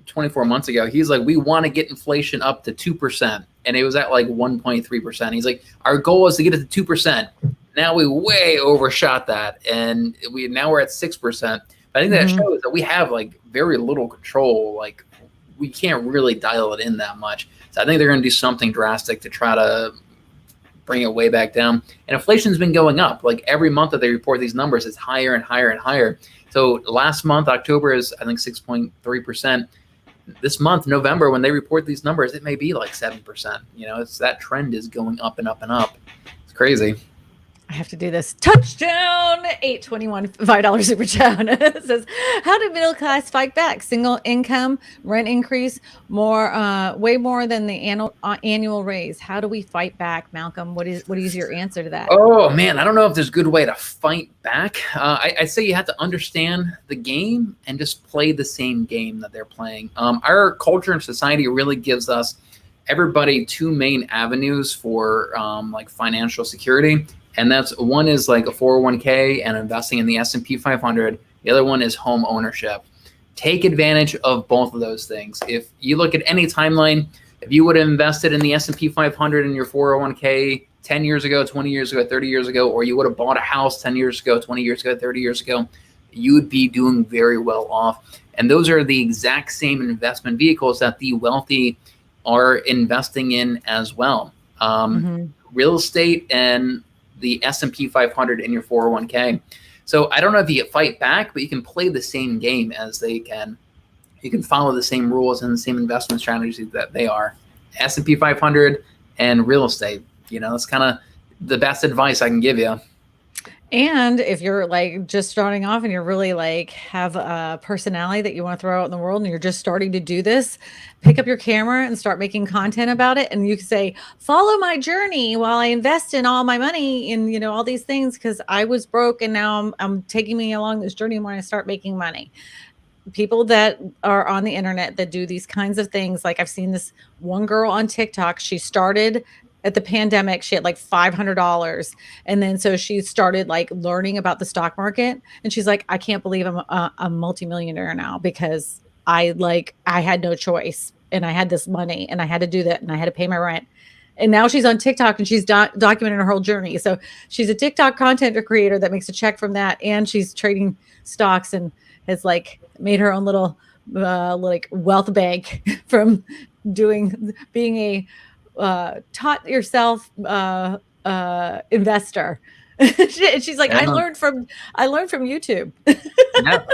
24 months ago, he's like, we want to get inflation up to 2%. And it was at 1.3%. He's like, our goal is to get it to 2%. Now we way overshot that. And now we're at 6%. But I think that shows that we have very little control. We can't really dial it in that much. So I think they're going to do something drastic to try to bring it way back down. And inflation's been going up. Every month that they report these numbers, it's higher and higher and higher. So last month, October is, I think, 6.3%. This month, November, when they report these numbers, it may be 7%. It's that trend is going up and up and up. It's crazy. I have to do this. Touchdown! 821 $5 super chat. It says, how did middle class fight back? Single income, rent increase, way more than the annual raise. How do we fight back, Malcolm? What is your answer to that? Oh man, I don't know if there's a good way to fight back. I say you have to understand the game and just play the same game that they're playing. Our culture and society really gives us everybody two main avenues for financial security. And that's one is a 401k and investing in the S&P 500. The other one is home ownership. Take advantage of both of those things. If you look at any timeline, if you would have invested in the S&P 500 in your 401k 10 years ago, 20 years ago, 30 years ago, or you would have bought a house 10 years ago, 20 years ago, 30 years ago, you would be doing very well off. And those are the exact same investment vehicles that the wealthy are investing in as well. Real estate and the S&P 500 in your 401k. So I don't know if you fight back, but you can play the same game as they can. You can follow the same rules and the same investment strategies that they are. S&P 500 and real estate. That's kind of the best advice I can give you. And if you're just starting off and you're really have a personality that you want to throw out in the world and you're just starting to do this, pick up your camera and start making content about it. And you can say, follow my journey while I invest in all my money in, all these things, because I was broke and now I'm taking me along this journey when I start making money. People that are on the internet that do these kinds of things. I've seen this one girl on TikTok. She started at the pandemic, she had $500. And then so she started learning about the stock market. And she's like, I can't believe I'm a multimillionaire now because I had no choice. And I had this money and I had to do that and I had to pay my rent. And now she's on TikTok and she's documenting her whole journey. So she's a TikTok content creator that makes a check from that. And she's trading stocks and has made her own little wealth bank from being a taught yourself investor. She's like, I learned from YouTube. Yeah.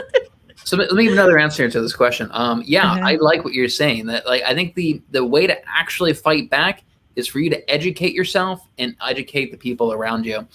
So let me give another answer to this question. I like what you're saying. That I think the way to actually fight back is for you to educate yourself and educate the people around you.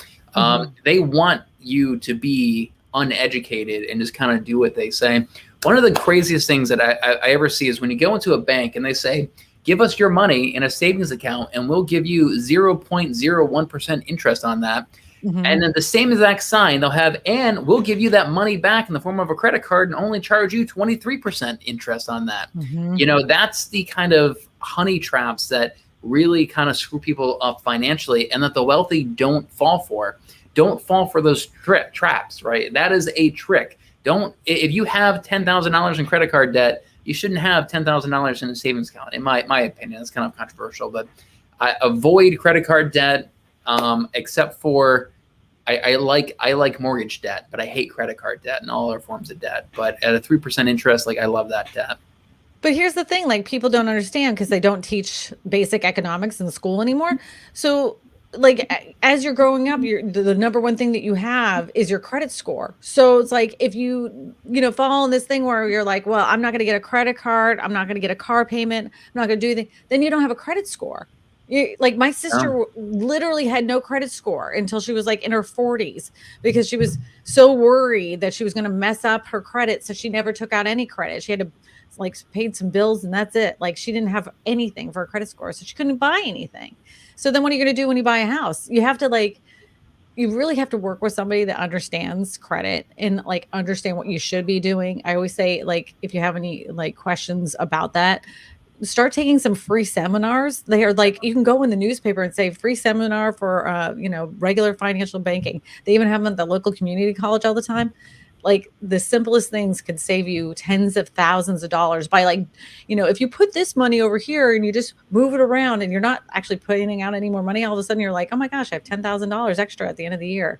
They want you to be uneducated and just kind of do what they say. One of the craziest things that I ever see is when you go into a bank and they say, give us your money in a savings account and we'll give you 0.01% interest on that. And then the same exact sign they'll have, and we'll give you that money back in the form of a credit card and only charge you 23% interest on that. You know, that's the kind of honey traps that really kind of screw people up financially, and that the wealthy don't fall for. Don't fall for those traps, right? That is a trick. If you have $10,000 in credit card debt, you shouldn't have $10,000 in a savings account. In my opinion, it's kind of controversial, but I avoid credit card debt, except for I like mortgage debt, but I hate credit card debt and all other forms of debt. But at a 3% interest, like, I love that debt. But here's the thing, like, people don't understand because they don't teach basic economics in school anymore. So, like, as you're growing up, the number one thing that you have is your credit score. So it's like, if you fall in this thing where you're like, well, I'm not going to get a credit card, I'm not going to get a car payment, I'm not going to do anything, then you don't have a credit score. Like, my sister literally had no credit score until she was like in her 40s, because she was so worried that she was going to mess up her credit. So she never took out any credit. She had to, like, paid some bills and that's it. Like, she didn't have anything for a credit score, so she couldn't buy anything. So then what are you going to do when you buy a house? You have to, like, you really have to work with somebody that understands credit and, like, understand what you should be doing. I always say, like, if you have any, like, questions about that, start taking some free seminars. They are, like, you can go in the newspaper and say free seminar for, regular financial banking. They even have them at the local community college all the time. Like, the simplest things could save you tens of thousands of dollars by, like, if you put this money over here and you just move it around and you're not actually putting out any more money, all of a sudden you're like, oh my gosh, I have $10,000 extra at the end of the year.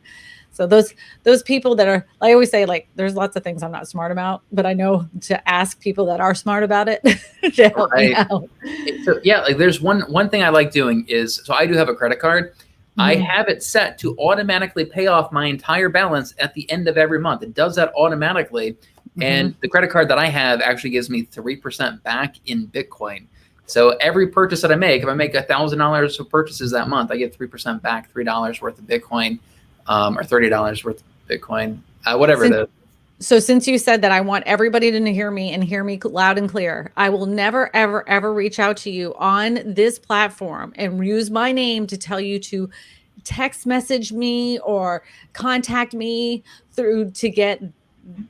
So those people that are, I always say, like, there's lots of things I'm not smart about, but I know to ask people that are smart about it to help me out. So yeah, like, there's one thing I like doing is, so I do have a credit card. I have it set to automatically pay off my entire balance at the end of every month. It does that automatically. And the credit card that I have actually gives me 3% back in Bitcoin. So every purchase that I make, if I make $1,000 of purchases that month, I get 3% back, $3 worth of Bitcoin, or $30 worth of Bitcoin, whatever it is. So since you said that, I want everybody to hear me and hear me loud and clear. I will never, ever, ever reach out to you on this platform and use my name to tell you to text message me or contact me to get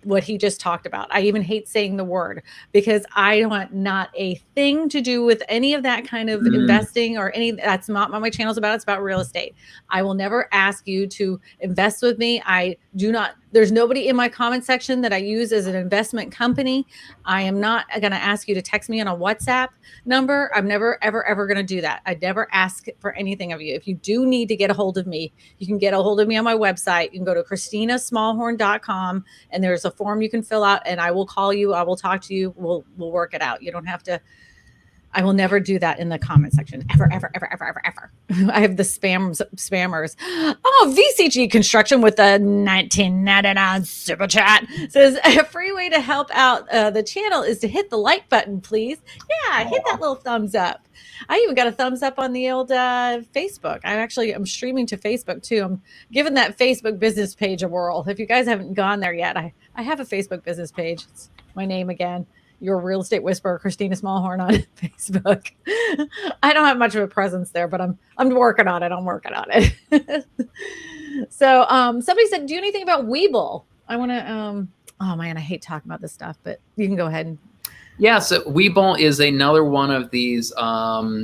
what he just talked about. I even hate saying the word, because I want not a thing to do with any of that kind of investing or any. That's not what my channel's about. It's about real estate. I will never ask you to invest with me. I do not. There's nobody in my comment section that I use as an investment company. I am not going to ask you to text me on a WhatsApp number. I'm never, ever, ever going to do that. I'd never ask for anything of you. If you do need to get a hold of me, you can get a hold of me on my website. You can go to KristinaSmallhorn.com, and there's a form you can fill out, and I will call you. I will talk to you. We'll work it out. You don't have to. I will never do that in the comment section. Ever, ever, ever, ever, ever, ever. I have the spammers. Oh, VCG Construction with the 1999 super chat says, a free way to help out the channel is to hit the like button, please. Yeah, hit that little thumbs up. I even got a thumbs up on the old Facebook. I'm streaming to Facebook too. I'm giving that Facebook business page a whirl. If you guys haven't gone there yet, I have a Facebook business page. It's my name again. Your real estate whisperer, Kristina Smallhorn, on Facebook. I don't have much of a presence there, but I'm working on it. I'm working on it. So somebody said, do you know anything about Webull? I want to, oh man, I hate talking about this stuff, but you can go ahead. Yeah, so Webull is another one of these $0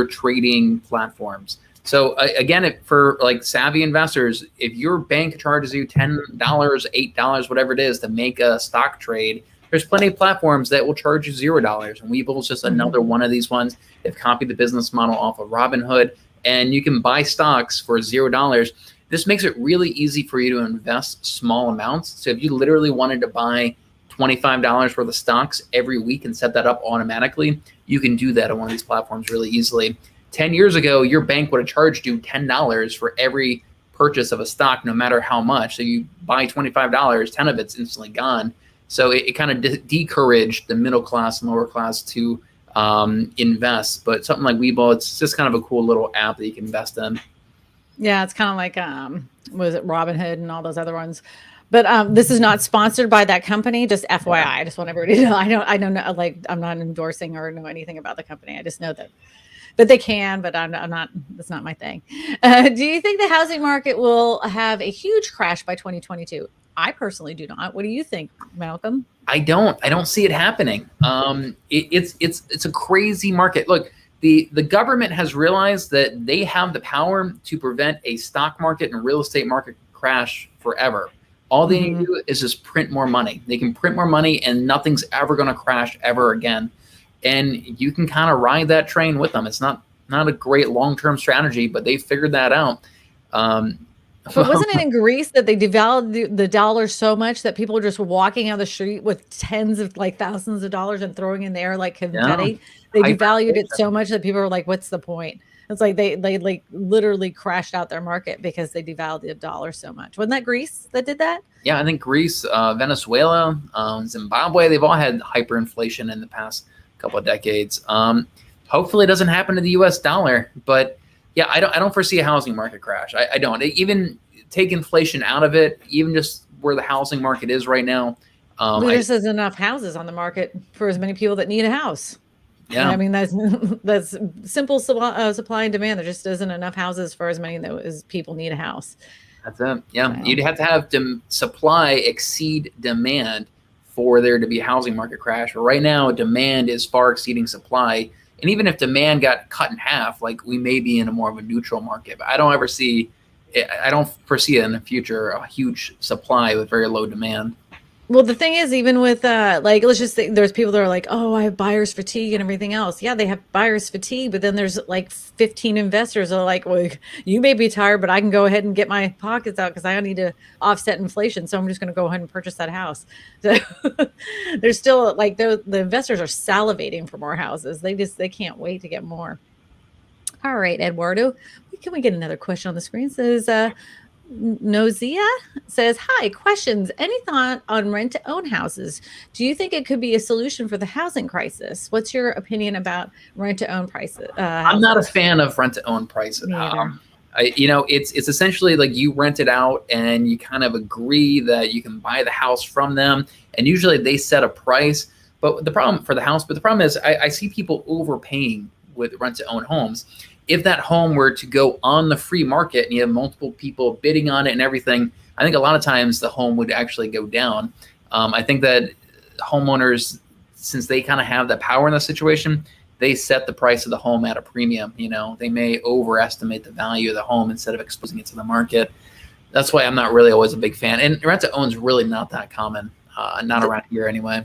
trading platforms. So again, for like savvy investors, if your bank charges you $10, $8, whatever it is to make a stock trade, there's plenty of platforms that will charge you $0. And Webull is just another one of these ones. They've copied the business model off of Robinhood, and you can buy stocks for $0. This makes it really easy for you to invest small amounts. So if you literally wanted to buy $25 worth of stocks every week and set that up automatically, you can do that on one of these platforms really easily. 10 years ago, your bank would have charged you $10 for every purchase of a stock, no matter how much. So you buy $25, 10 of it's instantly gone. So it kind of discouraged the middle class and lower class to invest. But something like Webull, it's just kind of a cool little app that you can invest in. Yeah, it's kind of like was it Robinhood and all those other ones. But this is not sponsored by that company. Just FYI, I just want everybody to know. I don't know. Like, I'm not endorsing or know anything about the company. I just know that, but they can. But I'm not. That's not my thing. Do you think the housing market will have a huge crash by 2022? I personally do not. What do you think, Malcolm? I don't see it happening. It's a crazy market. Look, the government has realized that they have the power to prevent a stock market and real estate market crash forever. All they need to do is just print more money. They can print more money and nothing's ever going to crash ever again. And you can kind of ride that train with them. It's not a great long-term strategy, but they figured that out. But wasn't it in Greece that they devalued the dollar so much that people were just walking out the street with tens of like thousands of dollars and throwing in the air like confetti? Yeah. They devalued it so much that people were like, what's the point? It's like they like literally crashed out their market because they devalued the dollar so much. Wasn't that Greece that did that? Yeah, I think Greece, Venezuela, Zimbabwe, they've all had hyperinflation in the past couple of decades. Hopefully it doesn't happen to the US dollar, but yeah, I don't foresee a housing market crash. I don't. Even take inflation out of it, even just where the housing market is right now. There's enough houses on the market for as many people that need a house. Yeah, I mean that's simple supply and demand. There just isn't enough houses for as many as people need a house. That's it. Yeah, wow. You'd have to have supply exceed demand for there to be a housing market crash. But right now, demand is far exceeding supply. And even if demand got cut in half, like we may be in a more of a neutral market. But I don't foresee in the future a huge supply with very low demand. Well, the thing is, even with like, let's just say there's people that are like, oh, I have buyer's fatigue and everything else. Yeah, they have buyer's fatigue, but then there's like 15 investors that are like, well, you may be tired, but I can go ahead and get my pockets out because I need to offset inflation. So I'm just going to go ahead and purchase that house. So there's still like the investors are salivating for more houses. They can't wait to get more. All right, Eduardo, can we get another question on the screen? It says, Nozia says, hi, questions. Any thought on rent-to-own houses? Do you think it could be a solution for the housing crisis? What's your opinion about rent-to-own prices? I'm not a fan of rent-to-own prices. It's essentially like you rent it out and you kind of agree that you can buy the house from them. And usually they set a price. But the problem is I see people overpaying with rent-to-own homes. If that home were to go on the free market and you have multiple people bidding on it and everything, I think a lot of times the home would actually go down. I think that homeowners, since they kind of have that power in the situation, they set the price of the home at a premium. They may overestimate the value of the home instead of exposing it to the market. That's why I'm not really always a big fan. And rent-to-own is really not that common, not around here anyway.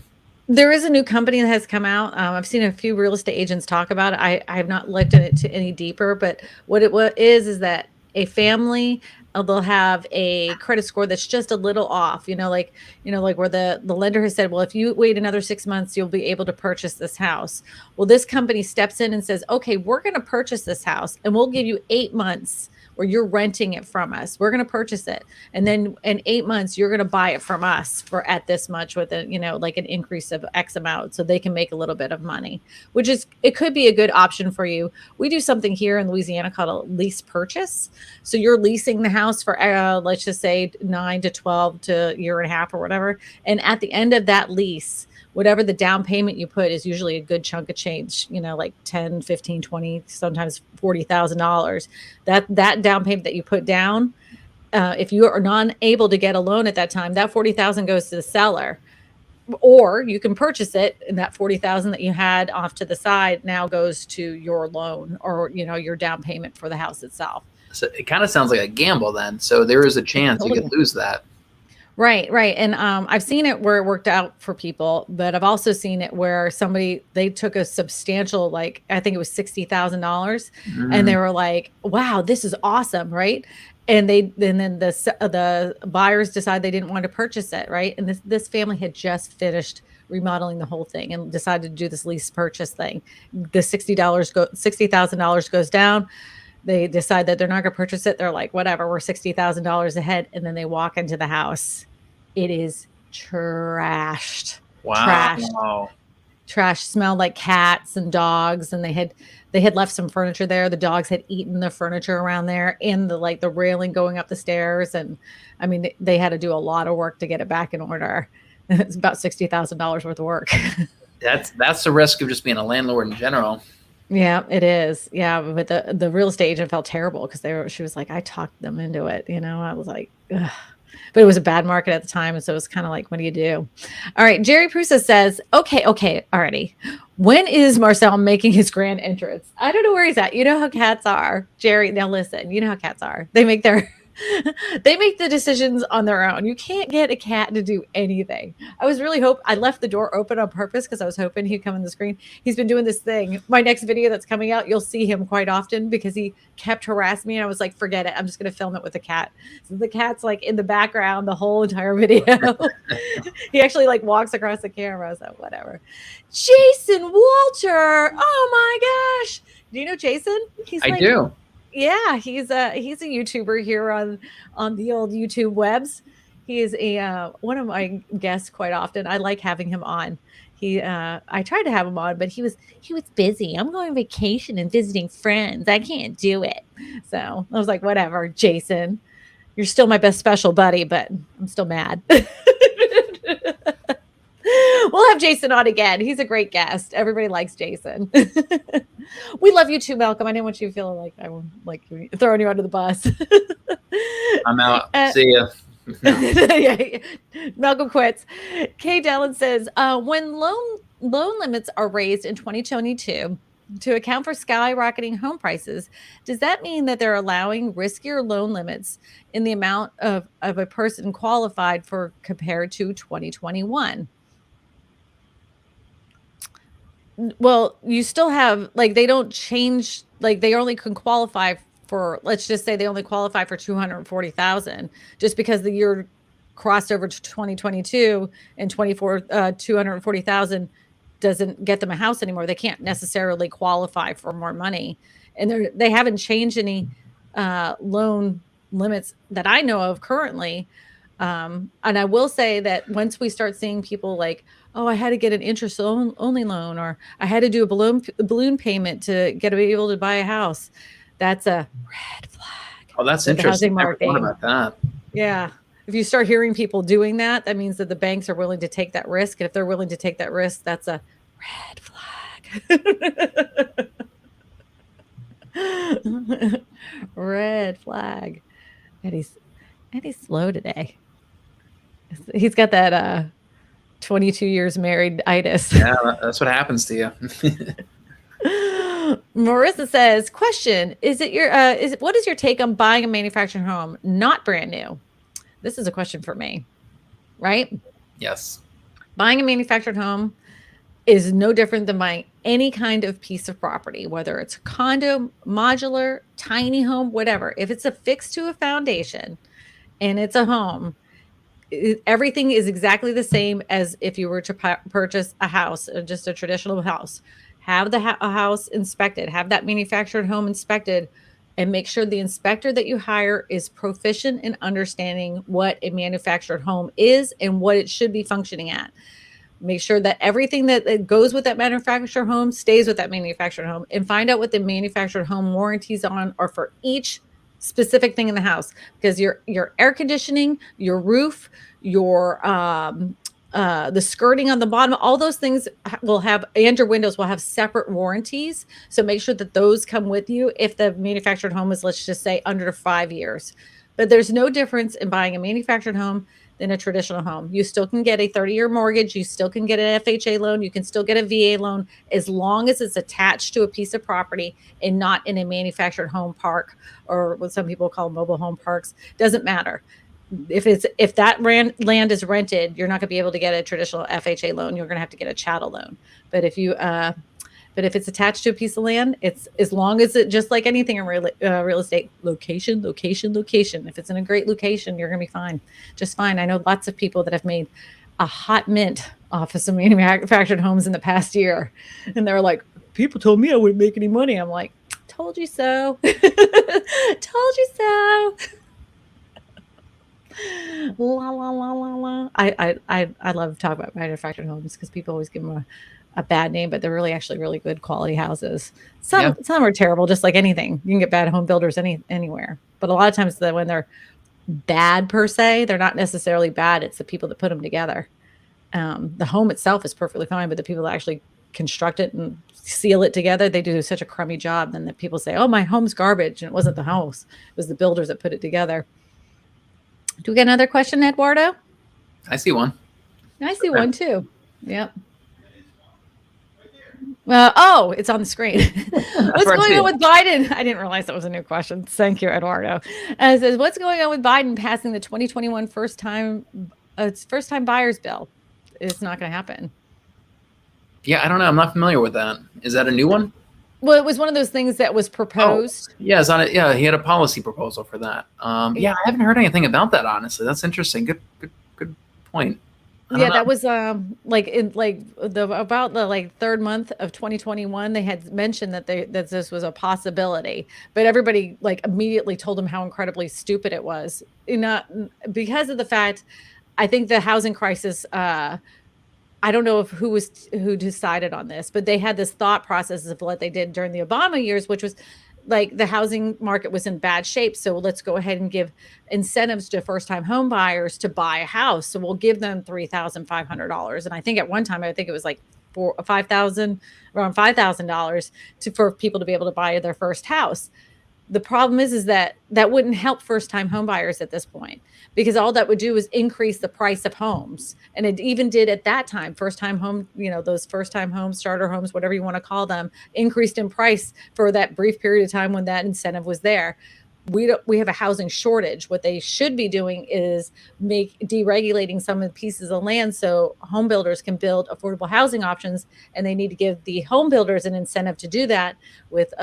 There is a new company that has come out. I've seen a few real estate agents talk about it. I have not looked at it to any deeper, but what is that a family, they'll have a credit score that's just a little off, like where the lender has said, well, if you wait another 6 months, you'll be able to purchase this house. Well, this company steps in and says, okay, we're going to purchase this house and we'll give you 8 months where you're renting it from us. We're going to purchase it. And then in 8 months, you're going to buy it from us for at this much with like an increase of X amount. So they can make a little bit of money, it could be a good option for you. We do something here in Louisiana called a lease purchase. So you're leasing the house for, let's just say 9 to 12 to a year and a half or whatever. And at the end of that lease, whatever the down payment you put is usually a good chunk of change, like 10, 15, 20, sometimes $40,000. That down payment that you put down, if you are not able to get a loan at that time, that $40,000 goes to the seller. Or you can purchase it, and that $40,000 that you had off to the side now goes to your loan or your down payment for the house itself. So it kind of sounds like a gamble then. So there is a chance you could lose that. Right. And I've seen it where it worked out for people, but I've also seen it where they took a substantial, I think it was $60,000, and they were like, "Wow, this is awesome!" Right? And then the buyers decided they didn't want to purchase it, right? And this family had just finished remodeling the whole thing and decided to do this lease purchase thing. The $60,000 goes down. They decide that they're not going to purchase it. They're like, whatever, we're $60,000 ahead. And then they walk into the house. It is trashed. Wow. Trashed. trash smelled like cats and dogs, and they had left some furniture there. The dogs had eaten the furniture around there and the railing going up the stairs. And I mean, they had to do a lot of work to get it back in order. It's about $60,000 worth of work. That's the risk of just being a landlord in general. Yeah, it is. Yeah, but the real estate agent felt terrible because she was like, I talked them into it. I was like, ugh. But it was a bad market at the time, and so it was kind of like, what do you do? All right, Jerry Prusa says, okay, alrighty. When is Marcel making his grand entrance? I don't know where he's at. You know how cats are, Jerry. Now listen, you know how cats are. They make the decisions on their own. You can't get a cat to do anything. I left the door open on purpose because I was hoping he'd come on the screen. He's been doing this thing. My next video that's coming out, you'll see him quite often because he kept harassing me. And I was like, forget it. I'm just going to film it with the cat. So the cat's like in the background the whole entire video. He actually like walks across the camera. So whatever. Jason Walter. Oh my gosh. Do you know Jason? I do. Yeah, he's a YouTuber here on the old YouTube webs. He is one of my guests quite often. I like having him on. I tried to have him on, but he was busy. I'm going on vacation and visiting friends. I can't do it. So I was like, whatever, Jason. You're still my best special buddy, but I'm still mad. We'll have Jason on again. He's a great guest. Everybody likes Jason. We love you too, Malcolm. I didn't want you to feel like I'm like throwing you under the bus. I'm out. See ya. Yeah, Malcolm quits. Kay Dallin says, when loan limits are raised in 2022 to account for skyrocketing home prices, does that mean that they're allowing riskier loan limits in the amount of a person qualified for compared to 2021? Well, you still have they don't change, they only can qualify for, let's just say they only qualify for 240,000 just because the year crossed over to 2022 and 240,000 doesn't get them a house anymore. They can't necessarily qualify for more money, and they haven't changed any loan limits that I know of currently. And I will say that once we start seeing people like, oh, I had to get an interest only loan, or I had to do a balloon payment to be able to buy a house, that's a red flag. Oh, that's interesting. I never thought about that. Yeah. If you start hearing people doing that, that means that the banks are willing to take that risk. And if they're willing to take that risk, that's a red flag. Red flag. Eddie's slow today. He's got that 22 years married itis. Yeah, that's what happens to you. Marissa says, question, what is your take on buying a manufactured home not brand new? This is a question for me, right? Yes. Buying a manufactured home is no different than buying any kind of piece of property, whether it's a condo, modular, tiny home, whatever. If it's affixed to a foundation and it's a home, everything is exactly the same as if you were to purchase a house, just a traditional house. Have a house inspected, have that manufactured home inspected, and make sure the inspector that you hire is proficient in understanding what a manufactured home is and what it should be functioning at. Make sure that everything that goes with that manufactured home stays with that manufactured home, and find out what the manufactured home warranties are for each specific thing in the house, because your air conditioning, your roof, your the skirting on the bottom, all those things and your windows will have separate warranties. So make sure that those come with you if the manufactured home is, let's just say, under 5 years. But there's no difference in buying a manufactured home than a traditional home. You still can get a 30-year mortgage. You still can get an FHA loan. You can still get a VA loan, as long as it's attached to a piece of property and not in a manufactured home park, or what some people call mobile home parks. Doesn't matter. If that land is rented, you're not going to be able to get a traditional FHA loan. You're going to have to get a chattel loan. But if it's attached to a piece of land, it's, as long as it, just like anything in real estate, location. If it's in a great location, you're going to be fine, just fine. I know lots of people that have made a hot mint off of some manufactured homes in the past year, and they're like, people told me I wouldn't make any money. I'm like, told you so. Told you so. La la la la la. I love talking about manufactured homes because people always give them a bad name, but they're really actually really good quality houses. Some are terrible, just like anything. You can get bad home builders anywhere. But a lot of times when they're bad per se, they're not necessarily bad. It's the people that put them together. The home itself is perfectly fine, but the people that actually construct it and seal it together, they do such a crummy job. Then that people say, "Oh, my home's garbage," and it wasn't the house; it was the builders that put it together. Do we get another question, Eduardo? I see one. I see one too. Yep. Oh, it's on the screen. What's going on with Biden? I didn't realize that was a new question. Thank you, Eduardo. It says, what's going on with Biden passing the 2021 first-time buyers bill? It's not going to happen. Yeah, I don't know. I'm not familiar with that. Is that a new one? Well, it was one of those things that was proposed. Oh, yeah, it's on it. Yeah, he had a policy proposal for that. Yeah, I haven't heard anything about that, honestly. That's interesting. Good point. Yeah, that was about the third month of 2021. They had mentioned that this was a possibility, but everybody immediately told them how incredibly stupid it was. Because of the fact, I think the housing crisis. I don't know who decided on this, but they had this thought process of what they did during the Obama years, which was the housing market was in bad shape. So let's go ahead and give incentives to first-time home buyers to buy a house. So we'll give them $3,500. And I think at one time, it was like around $5,000 for people to be able to buy their first house. The problem is that wouldn't help first-time home buyers at this point, because all that would do is increase the price of homes. And it even did at that time. First-time home, those first-time homes, starter homes, whatever you want to call them, increased in price for that brief period of time when that incentive was there. We have a housing shortage. What they should be doing is deregulating some of the pieces of land so home builders can build affordable housing options. And they need to give the home builders an incentive to do that with,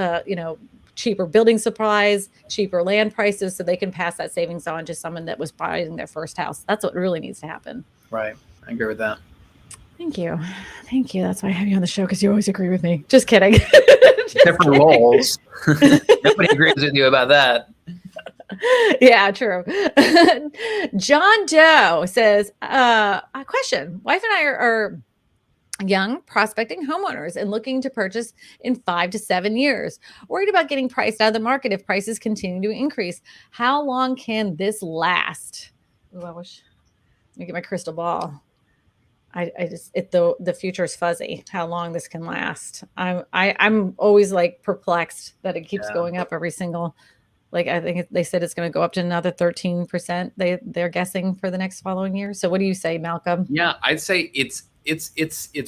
cheaper building supplies, cheaper land prices, so they can pass that savings on to someone that was buying their first house. That's what really needs to happen. Right. I agree with that. Thank you. That's why I have you on the show, because you always agree with me. Just kidding. Different roles. Nobody agrees with you about that. Yeah, true. John Doe says, a question. Wife and I are young prospecting homeowners and looking to purchase in 5 to 7 years. Worried about getting priced out of the market if prices continue to increase. How long can this last? Ooh, let me get my crystal ball. The future is fuzzy. How long this can last? I'm always perplexed that it keeps going up every single. I think they said it's going to go up to another 13%. They're guessing for the next following year. So what do you say, Malcolm? Yeah, I'd say it's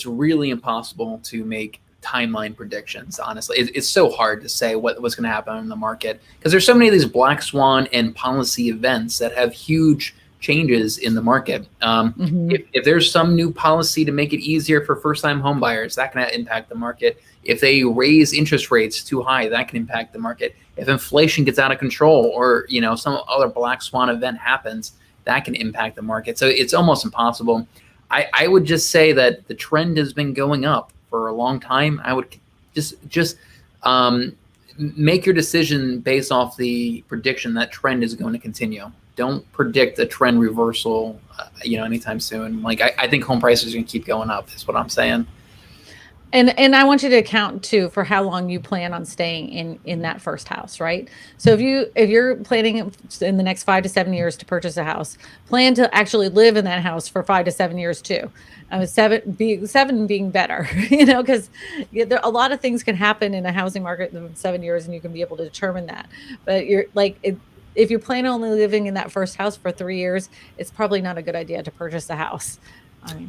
really impossible to make timeline predictions. Honestly, it's so hard to say what's going to happen in the market, because there's so many of these black swan and policy events that have huge changes in the market. If there's some new policy to make it easier for first-time home buyers, that can impact the market. If they raise interest rates too high, that can impact the market. If inflation gets out of control, or some other black swan event happens, that can impact the market. So it's almost impossible. I would just say that the trend has been going up for a long time. I would just make your decision based off the prediction that trend is going to continue. Don't predict a trend reversal, anytime soon. I think home prices are going to keep going up. Is what I'm saying. And I want you to account too for how long you plan on staying in that first house, right? So if you're planning in the next 5 to 7 years to purchase a house, plan to actually live in that house for 5 to 7 years too. Seven being better, because a lot of things can happen in a housing market in 7 years, and you can be able to determine that. But if you plan on only living in that first house for 3 years, it's probably not a good idea to purchase a house.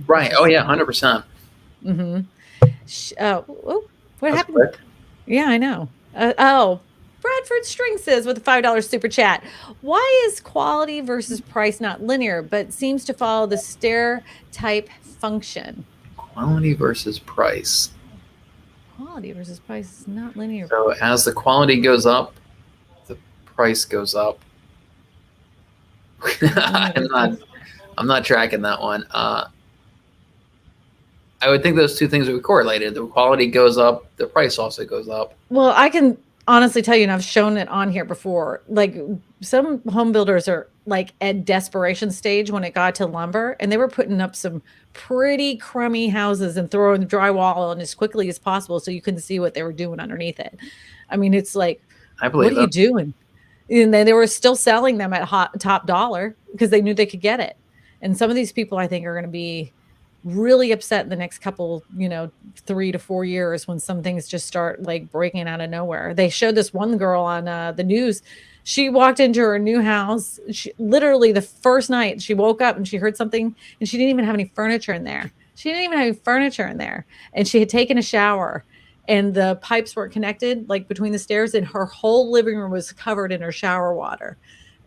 Right. Oh yeah, 100%. Mm-hmm. What That's happened? Quick. Yeah, I know. Bradford String says with a $5 super chat, why is quality versus price not linear, but seems to follow the stair type function? Quality versus price. Quality versus price is not linear. So as the quality goes up, the price goes up. I'm not tracking that one. I would think those two things would be correlated. The quality goes up, the price also goes up. Well, I can honestly tell you, and I've shown it on here before, like some home builders are like at desperation stage when it got to lumber, and they were putting up some pretty crummy houses and throwing drywall on as quickly as possible so you couldn't see what they were doing underneath it. I mean, it's like, I what believe are you that. doing? And then they were still selling them at top dollar because they knew they could get it. And some of these people, I think, are going to be really upset in the next couple, 3 to 4 years when some things just start like breaking out of nowhere. They showed this one girl on the news. She walked into her new house. She literally the first night she woke up and she heard something, and she didn't even have any furniture in there. She didn't even have any furniture in there. And she had taken a shower, and the pipes weren't connected like between the stairs, and her whole living room was covered in her shower water.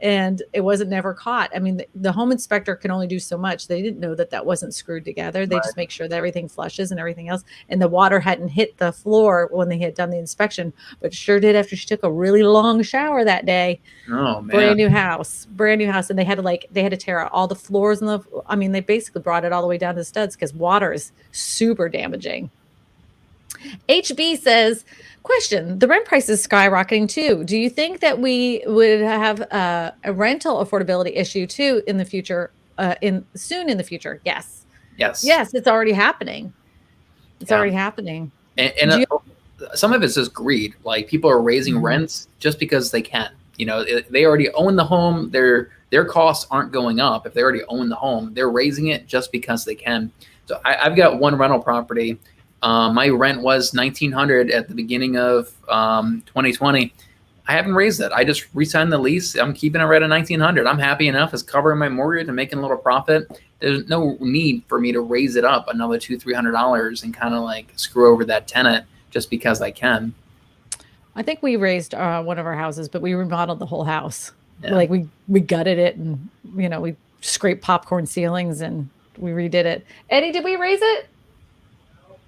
And it wasn't never caught. I mean, the home inspector can only do so much. They didn't know that that wasn't screwed together. They Right. just make sure that everything flushes and everything else. And the water hadn't hit the floor when they had done the inspection, but sure did after she took a really long shower that day. Oh man. Brand new house. And they had to tear out all the floors they basically brought it all the way down to studs because water is super damaging. HB says, question, the rent price is skyrocketing too. Do you think that we would have a rental affordability issue too in the future, soon in the future? Yes. Yes, It's already happening. It's already happening. And some of it's just greed. Like people are raising rents just because they can. They already own the home. Their costs aren't going up. If they already own the home, they're raising it just because they can. So I've got one rental property. My rent was $1,900 at the beginning of 2020. I haven't raised it. I just re-signed the lease. I'm keeping it right at $1,900. I'm happy enough. It's covering my mortgage and making a little profit. There's no need for me to raise it up another $200-$300 and kind of like screw over that tenant just because I can. I think we raised one of our houses, but we remodeled the whole house. Yeah. Like we gutted it, and we scraped popcorn ceilings and we redid it. Eddie, did we raise it?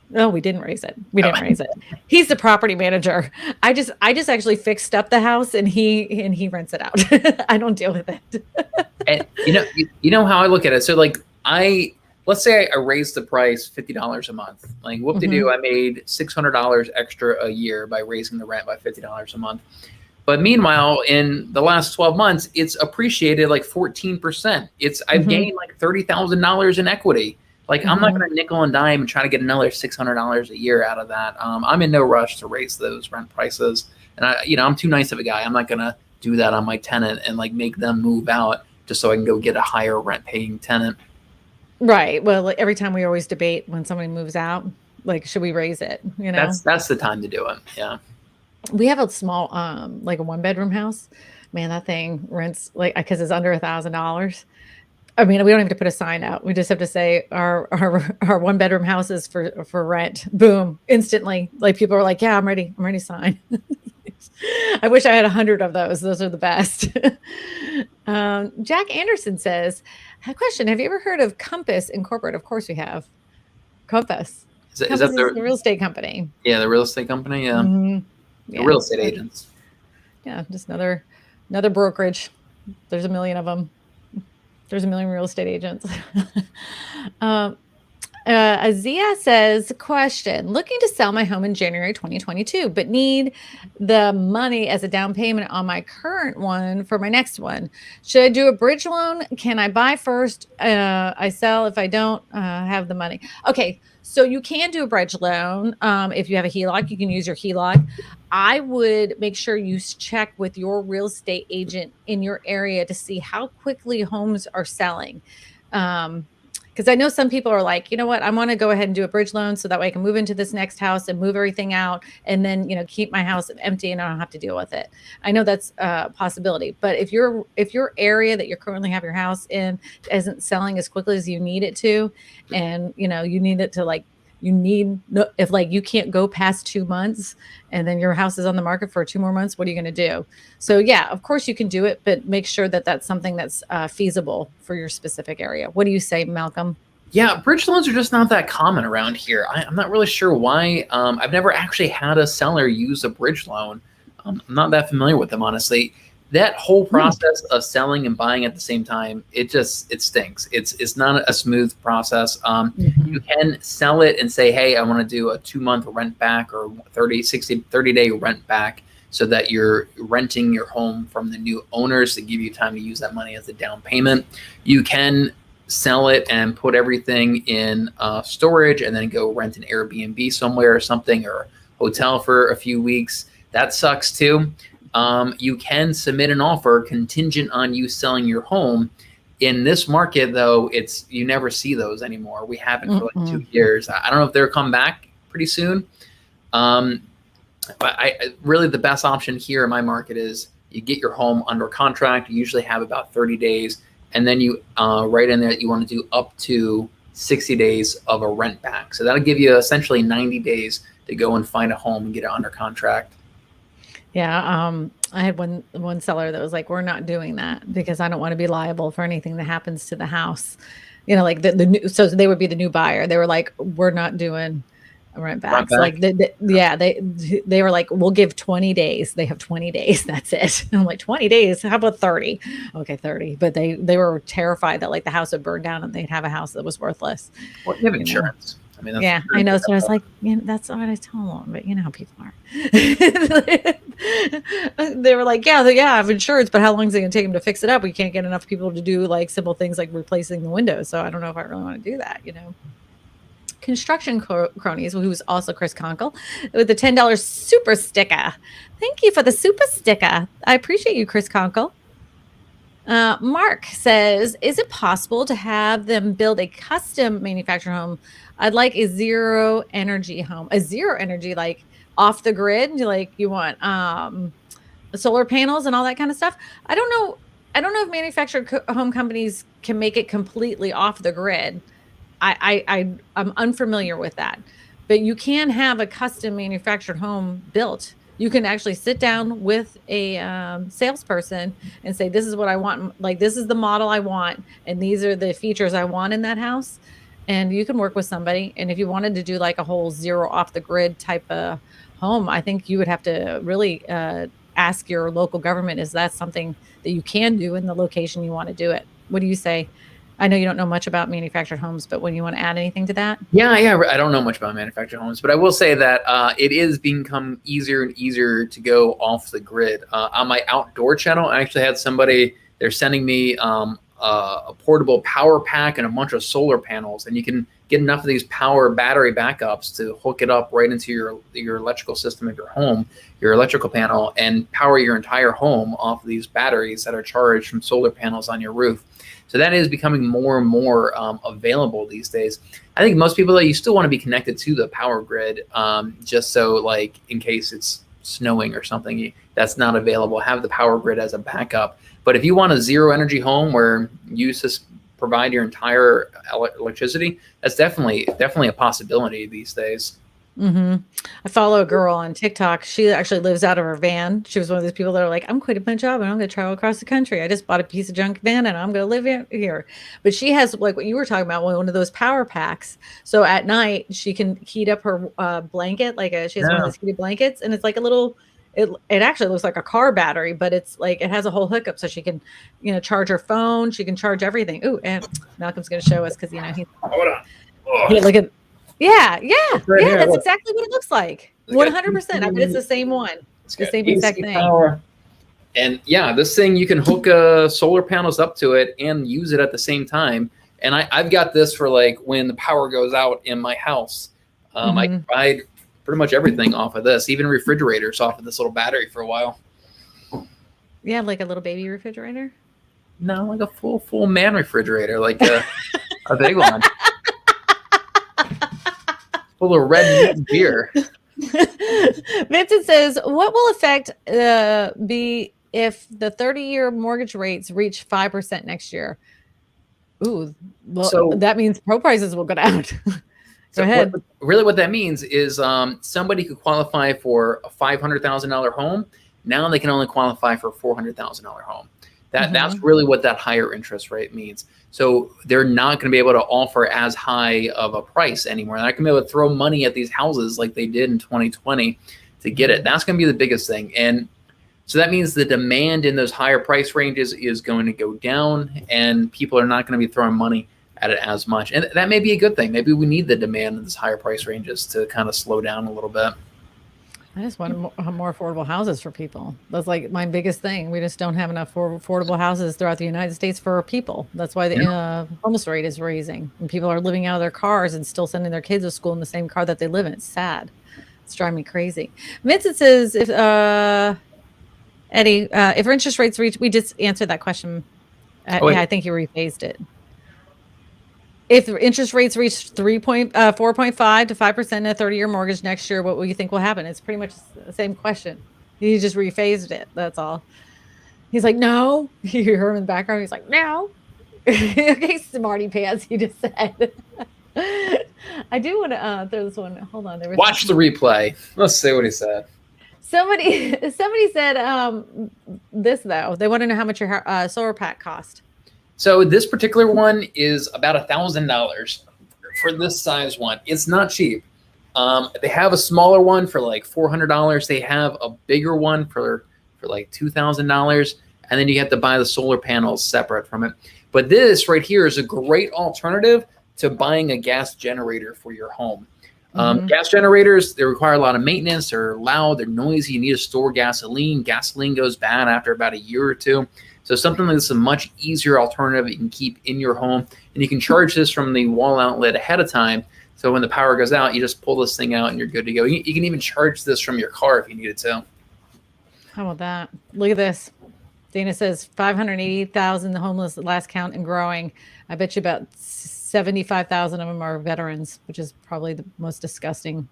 No, we didn't raise it. We didn't raise it. He's the property manager. I just actually fixed up the house, and he rents it out. I don't deal with it. And you know how I look at it. So like let's say I raised the price $50 a month. Like whoop-de-doo, I made $600 extra a year by raising the rent by $50 a month. But meanwhile, in the last 12 months, it's appreciated like 14%. I've gained like $30,000 in equity. Like I'm not going to nickel and dime and try to get another $600 a year out of that. I'm in no rush to raise those rent prices, and I'm too nice of a guy. I'm not going to do that on my tenant and like make them move out just so I can go get a higher rent paying tenant. Right. Well, like, every time we always debate when somebody moves out, like, should we raise it? That's the time to do it. Yeah. We have a small, like a 1-bedroom house. Man, that thing rents because it's under $1,000. I mean, we don't have to put a sign out. We just have to say our 1-bedroom house is for rent. Boom, instantly. Like people are like, yeah, I'm ready to sign. I wish I had 100 of those. Those are the best. Jack Anderson says, a question, have you ever heard of Compass Incorporated? Of course we have. Compass. Is that the real estate company? Yeah, the real estate company. Yeah. Yeah. The real estate agents. Yeah, just another brokerage. There's a million of them. There's a million real estate agents. Azia says, question, looking to sell my home in January 2022, but need the money as a down payment on my current one for my next one. Should I do a bridge loan? Can I buy first? I sell if I don't have the money. Okay, so you can do a bridge loan. If you have a HELOC, you can use your HELOC. I would make sure you check with your real estate agent in your area to see how quickly homes are selling. Because I know some people are like, you know what, I want to go ahead and do a bridge loan so that way I can move into this next house and move everything out and then, keep my house empty and I don't have to deal with it. I know that's a possibility. But if your area that you currently have your house in isn't selling as quickly as you need it to, and, you need it to if you can't go past 2 months and then your house is on the market for 2 more months, what are you going to do? So yeah, of course you can do it, but make sure that that's something that's feasible for your specific area. What do you say, Malcolm? Yeah, bridge loans are just not that common around here. I'm not really sure why. I've never actually had a seller use a bridge loan. I'm not that familiar with them, honestly. That whole process of selling and buying at the same time, it stinks. It's not a smooth process. You can sell it and say, hey, I want to do a 2-month rent back or 30-day rent back. so that you're renting your home from the new owners to give you time to use that money as a down payment. You can sell it and put everything in storage and then go rent an Airbnb somewhere or something, or hotel for a few weeks. That sucks too. You can submit an offer contingent on you selling your home. In this market, though, you never see those anymore. We haven't for like 2 years. I don't know if they'll come back pretty soon. But really the best option here in my market is you get your home under contract. You usually have about 30 days. And then you write in there that you want to do up to 60 days of a rent back. So that'll give you essentially 90 days to go and find a home and get it under contract. Yeah. I had one seller that was like, we're not doing that because I don't want to be liable for anything that happens to the house. Like so they would be the new buyer. They were like, we're not doing rent backs. Like they were like, we'll give 20 days. They have 20 days. That's it. And I'm like, 20 days. How about 30? Okay. 30. But they were terrified that like the house would burn down and they'd have a house that was worthless. Well, you have insurance. I mean, yeah, I know. So I was like, that's what I told them, but you know how people are. They were like, yeah, I have insurance, but how long is it going to take them to fix it up? We can't get enough people to do like simple things like replacing the windows. So I don't know if I really want to do that, Construction Cronies, who's also Chris Conkle, with the $10 super sticker. Thank you for the super sticker. I appreciate you, Chris Conkle. Mark says, is it possible to have them build a custom manufactured home? I'd like a zero energy home, like off the grid. Like you want solar panels and all that kind of stuff. I don't know if manufactured home companies can make it completely off the grid. I'm unfamiliar with that, but you can have a custom manufactured home built. You can actually sit down with a salesperson and say, this is what I want. Like, this is the model I want. And these are the features I want in that house. And you can work with somebody. And if you wanted to do like a whole zero off the grid type of home, I think you would have to really ask your local government, is that something that you can do in the location you want to do it? What do you say? I know you don't know much about manufactured homes, but when you want to add anything to that? Yeah. I don't know much about manufactured homes, but I will say that it is become easier and easier to go off the grid. On my outdoor channel, I actually had somebody, they're sending me a portable power pack and a bunch of solar panels, and you can get enough of these power battery backups to hook it up right into your electrical system of your home, your electrical panel, and power your entire home off of these batteries that are charged from solar panels on your roof. So that is becoming more and more available these days. I think most people, though, you still want to be connected to the power grid, just so like in case it's snowing or something that's not available, have the power grid as a backup. But if you want a zero energy home where you just provide your entire electricity, that's definitely a possibility these days. Mm-hmm. I follow a girl on TikTok. She actually lives out of her van. She was one of those people that are like, I'm quitting my job and I'm going to travel across the country. I just bought a piece of junk van and I'm going to live here. But she has, like what you were talking about, one of those power packs. So at night she can heat up her blanket. She has one of those heated blankets, and it's like a little, it actually looks like a car battery, but it's like, it has a whole hookup so she can, charge her phone. She can charge everything. Ooh, and Malcolm's going to show us because, he's, hold on. Oh. Yeah, look at, Yeah. Right here, that's look. Exactly what it looks like. 100%. I bet it's the same one. It's the same exact thing. Power. And yeah, this thing, you can hook solar panels up to it and use it at the same time. And I've got this for like when the power goes out in my house. I can ride pretty much everything off of this, even refrigerators off of this little battery for a while. Yeah, like a little baby refrigerator? No, like a full man refrigerator, like a big one. Full of red meat beer. Vincent says, what will effect be if the 30-year mortgage rates reach 5% next year? Ooh, well, so that means pro prices will go down. Go ahead. What that means is somebody could qualify for a $500,000 home. Now they can only qualify for a $400,000 home. That's really what that higher interest rate means. So they're not going to be able to offer as high of a price anymore. They're not going to be able to throw money at these houses like they did in 2020 to get it. That's going to be the biggest thing. And so that means the demand in those higher price ranges is going to go down, and people are not going to be throwing money at it as much. And that may be a good thing. Maybe we need the demand in those higher price ranges to kind of slow down a little bit. I just want more affordable houses for people. That's like my biggest thing. We just don't have enough affordable houses throughout the United States for people. That's why the homeless rate is raising, and people are living out of their cars and still sending their kids to school in the same car that they live in. It's sad. It's driving me crazy. Vincent says, if Eddie, if interest rates reach, we just answered that question. Yeah, I think you rephased it. If interest rates reach 4.5 to 5% in a 30-year mortgage next year, what will you think will happen? It's pretty much the same question. He just rephased it. That's all. He's like, no. You hear him in the background. He's like, no. Okay, smarty pants, he just said. I do want to throw this one. Hold on. Watch the replay. Let's see what he said. Somebody said this, though. They want to know how much your solar pack cost. So this particular one is about $1,000 for this size one. It's not cheap. They have a smaller one for like $400. They have a bigger one for like $2,000, and then you have to buy the solar panels separate from it. But this right here is a great alternative to buying a gas generator for your home. Gas generators, they require a lot of maintenance. They're loud, they're noisy. You need to store gasoline. Gasoline goes bad after about a year or two. So something like this is a much easier alternative you can keep in your home. And you can charge this from the wall outlet ahead of time. So when the power goes out, you just pull this thing out and you're good to go. You can even charge this from your car if you needed to. How about that? Look at this. Dana says 580,000 homeless at last count and growing. I bet you about 75,000 of them are veterans, which is probably the most disgusting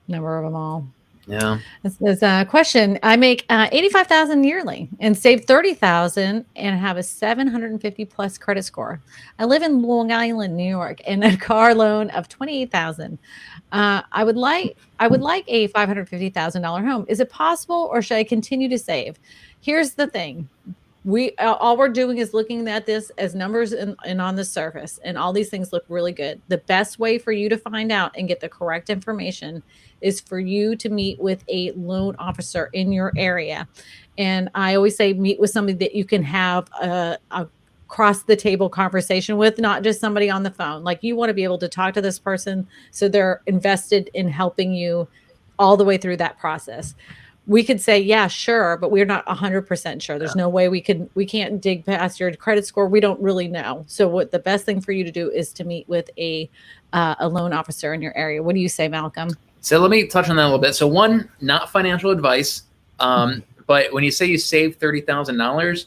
number of them all. Yeah. There's a question. I make 85,000 yearly and save 30,000 and have a 750 plus credit score. I live in Long Island, New York, and a car loan of 28,000. I would like a $550,000 home. Is it possible, or should I continue to save? Here's the thing. All we're doing is looking at this as numbers and on the surface, and all these things look really good. The best way for you to find out and get the correct information is for you to meet with a loan officer in your area. And I always say meet with somebody that you can have a across the table conversation with, not just somebody on the phone. Like, you want to be able to talk to this person so they're invested in helping you all the way through that process. We could say, yeah, sure, but we're not 100% sure. There's no way we can't dig past your credit score. We don't really know. So what the best thing for you to do is to meet with a loan officer in your area. What do you say, Malcolm? So let me touch on that a little bit. So one, not financial advice, but when you say you saved $30,000,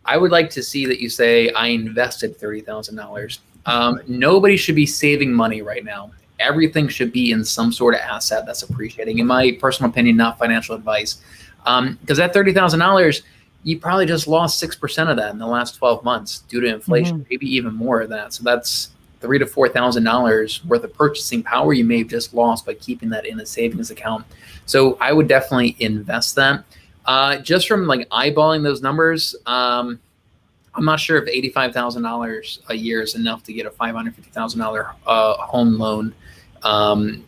I would like to see that you say I invested $30,000. Nobody should be saving money right now. Everything should be in some sort of asset that's appreciating. In my personal opinion, not financial advice. Because that $30,000, you probably just lost 6% of that in the last 12 months due to inflation, maybe even more of that. So that's $3,000 to $4,000 worth of purchasing power you may have just lost by keeping that in a savings account. So I would definitely invest that. Just from like eyeballing those numbers, I'm not sure if $85,000 a year is enough to get a $550,000 home loan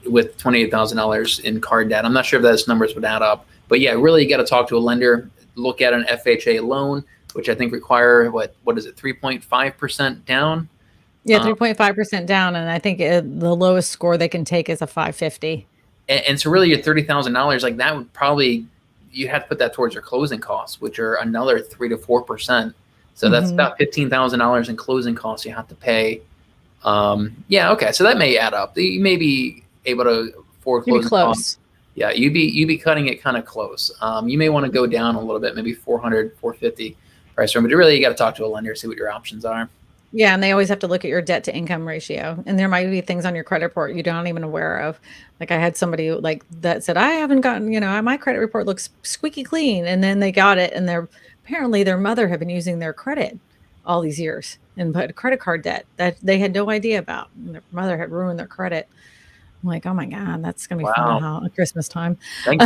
with $28,000 in car debt. I'm not sure if those numbers would add up. But yeah, really, you got to talk to a lender, look at an FHA loan, which I think require, what is it, 3.5% down? Yeah, 3.5% down. And I think the lowest score they can take is a 550. And so really your $30,000, like that would probably, you have to put that towards your closing costs, which are another 3 to 4%. So that's about $15,000 in closing costs you have to pay. Yeah, okay. So that may add up. You may be able to afford closing costs. Yeah, you'd be cutting it kind of close. You may want to go down a little bit, maybe 400, 450 price room. But really, you got to talk to a lender, see what your options are. Yeah, and they always have to look at your debt to income ratio. And there might be things on your credit report you don't even aware of. Like, I had somebody like that said, I haven't gotten, my credit report looks squeaky clean. And then they got it, and apparently their mother had been using their credit all these years and put credit card debt that they had no idea about. And their mother had ruined their credit. I'm like, oh my God, that's going to be fun at Christmas time. Thanks,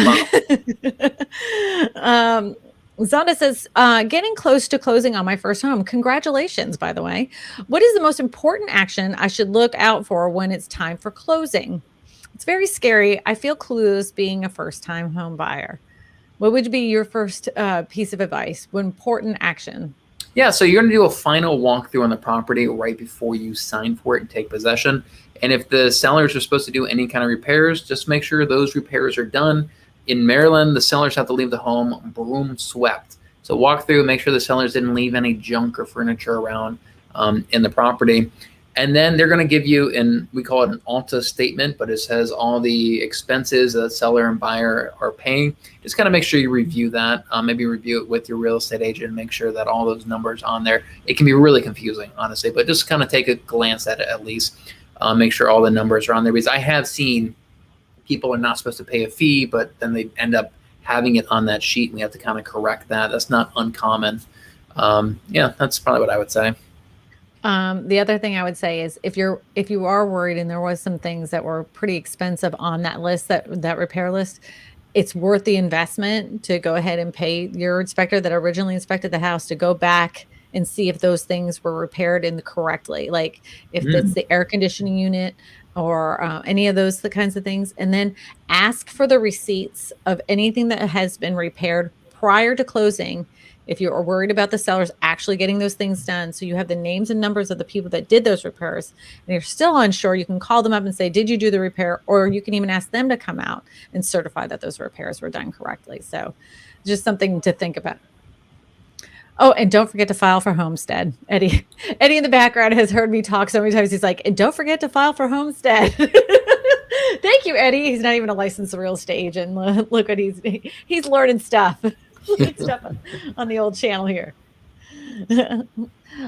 Mom. Zonda says, getting close to closing on my first home. Congratulations, by the way. What is the most important action I should look out for when it's time for closing? It's very scary. I feel clueless being a first-time home buyer. What would be your first piece of advice? What important action? Yeah, so you're going to do a final walkthrough on the property right before you sign for it and take possession. And if the sellers are supposed to do any kind of repairs, just make sure those repairs are done. In Maryland, the sellers have to leave the home broom swept. So walk through, make sure the sellers didn't leave any junk or furniture around in the property. And then they're going to give you, and we call it an Alta statement, but it says all the expenses that seller and buyer are paying. Just kind of make sure you review that. Maybe review it with your real estate agent and make sure that all those numbers on there. It can be really confusing, honestly, but just kind of take a glance at it at least. Make sure all the numbers are on there, because I have seen people are not supposed to pay a fee, but then they end up having it on that sheet, and we have to kind of correct that. That's not uncommon. Yeah, that's probably what I would say. The other thing I would say is if you are worried, and there was some things that were pretty expensive on that list, that repair list, it's worth the investment to go ahead and pay your inspector that originally inspected the house to go back and see if those things were repaired correctly. Like if it's the air conditioning unit or any of those kinds of things. And then ask for the receipts of anything that has been repaired prior to closing. If you're worried about the sellers actually getting those things done, so you have the names and numbers of the people that did those repairs, and you're still unsure, you can call them up and say, did you do the repair? Or you can even ask them to come out and certify that those repairs were done correctly. So just something to think about. Oh, and don't forget to file for homestead. Eddie in the background has heard me talk so many times. He's like, and don't forget to file for homestead. Thank you, Eddie. He's not even a licensed real estate agent. Look what he's learning stuff. Stuff on the old channel here.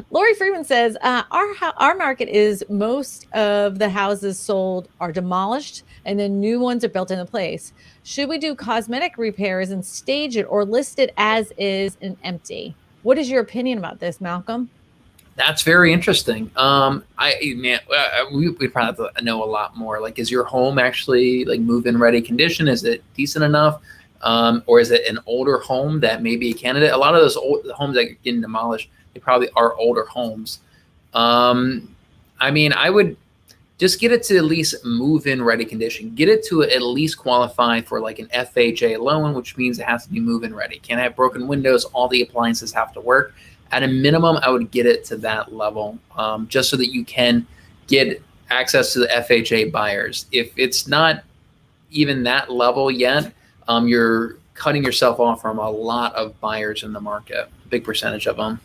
Lori Freeman says, our market is most of the houses sold are demolished and then new ones are built into place. Should we do cosmetic repairs and stage it, or list it as is and empty? What is your opinion about this, Malcolm? That's very interesting. We probably have to know a lot more. Like, is your home actually like move-in ready condition? Is it decent enough? Or is it an older home that may be a candidate? A lot of those old homes that are getting demolished, they probably are older homes. I would just get it to at least move-in ready condition. Get it to at least qualify for like an FHA loan, which means it has to be move-in ready. Can't have broken windows. All the appliances have to work. At a minimum, I would get it to that level, just so that you can get access to the FHA buyers. If it's not even that level yet, you're cutting yourself off from a lot of buyers in the market, a big percentage of them.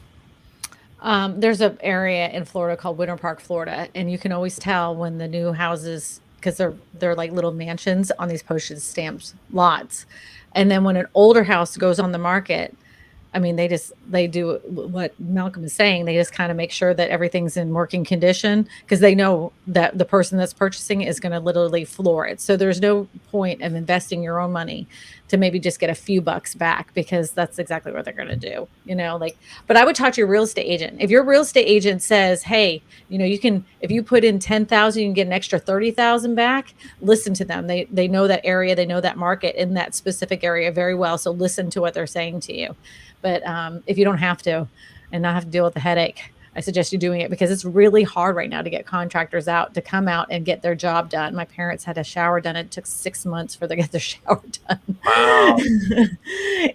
There's an area in Florida called Winter Park, Florida, and you can always tell when the new houses, because they're like little mansions on these postage stamps lots. And then when an older house goes on the market, I mean, they do what Malcolm is saying. They just kind of make sure that everything's in working condition, because they know that the person that's purchasing is going to literally floor it. So there's no point of investing your own money to maybe just get a few bucks back, because that's exactly what they're going to do, but I would talk to your real estate agent. If your real estate agent says, hey, you can, if you put in 10,000, you can get an extra 30,000 back, listen to them. They know that area, they know that market in that specific area very well. So listen to what they're saying to you. But if you don't have to and not have to deal with the headache, I suggest you doing it, because it's really hard right now to get contractors out to come out and get their job done. My parents had a shower done. It took 6 months for them to get their shower done. Wow.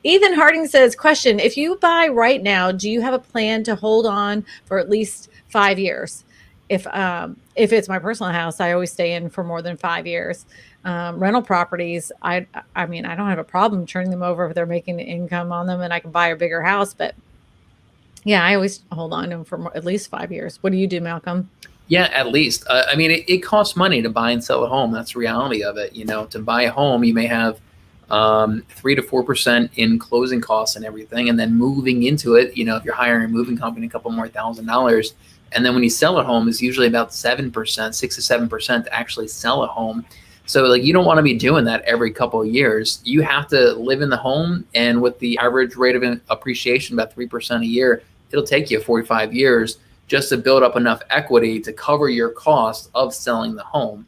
Ethan Harding says, question, if you buy right now, do you have a plan to hold on for at least 5 years? If it's my personal house, I always stay in for more than 5 years. Rental properties, I mean, I don't have a problem turning them over if they're making income on them and I can buy a bigger house. But yeah, I always hold on to them for at least 5 years. What do you do, Malcolm? Yeah, at least. It costs money to buy and sell a home. That's the reality of it. To buy a home, you may have 3 to 4% in closing costs and everything. And then moving into it, if you're hiring a moving company, a couple more $1,000. And then when you sell a home, it's usually about 7%, 6 to 7% to actually sell a home. So you don't want to be doing that every couple of years. You have to live in the home, and with the average rate of appreciation, about 3% a year, it'll take you 45 years just to build up enough equity to cover your cost of selling the home.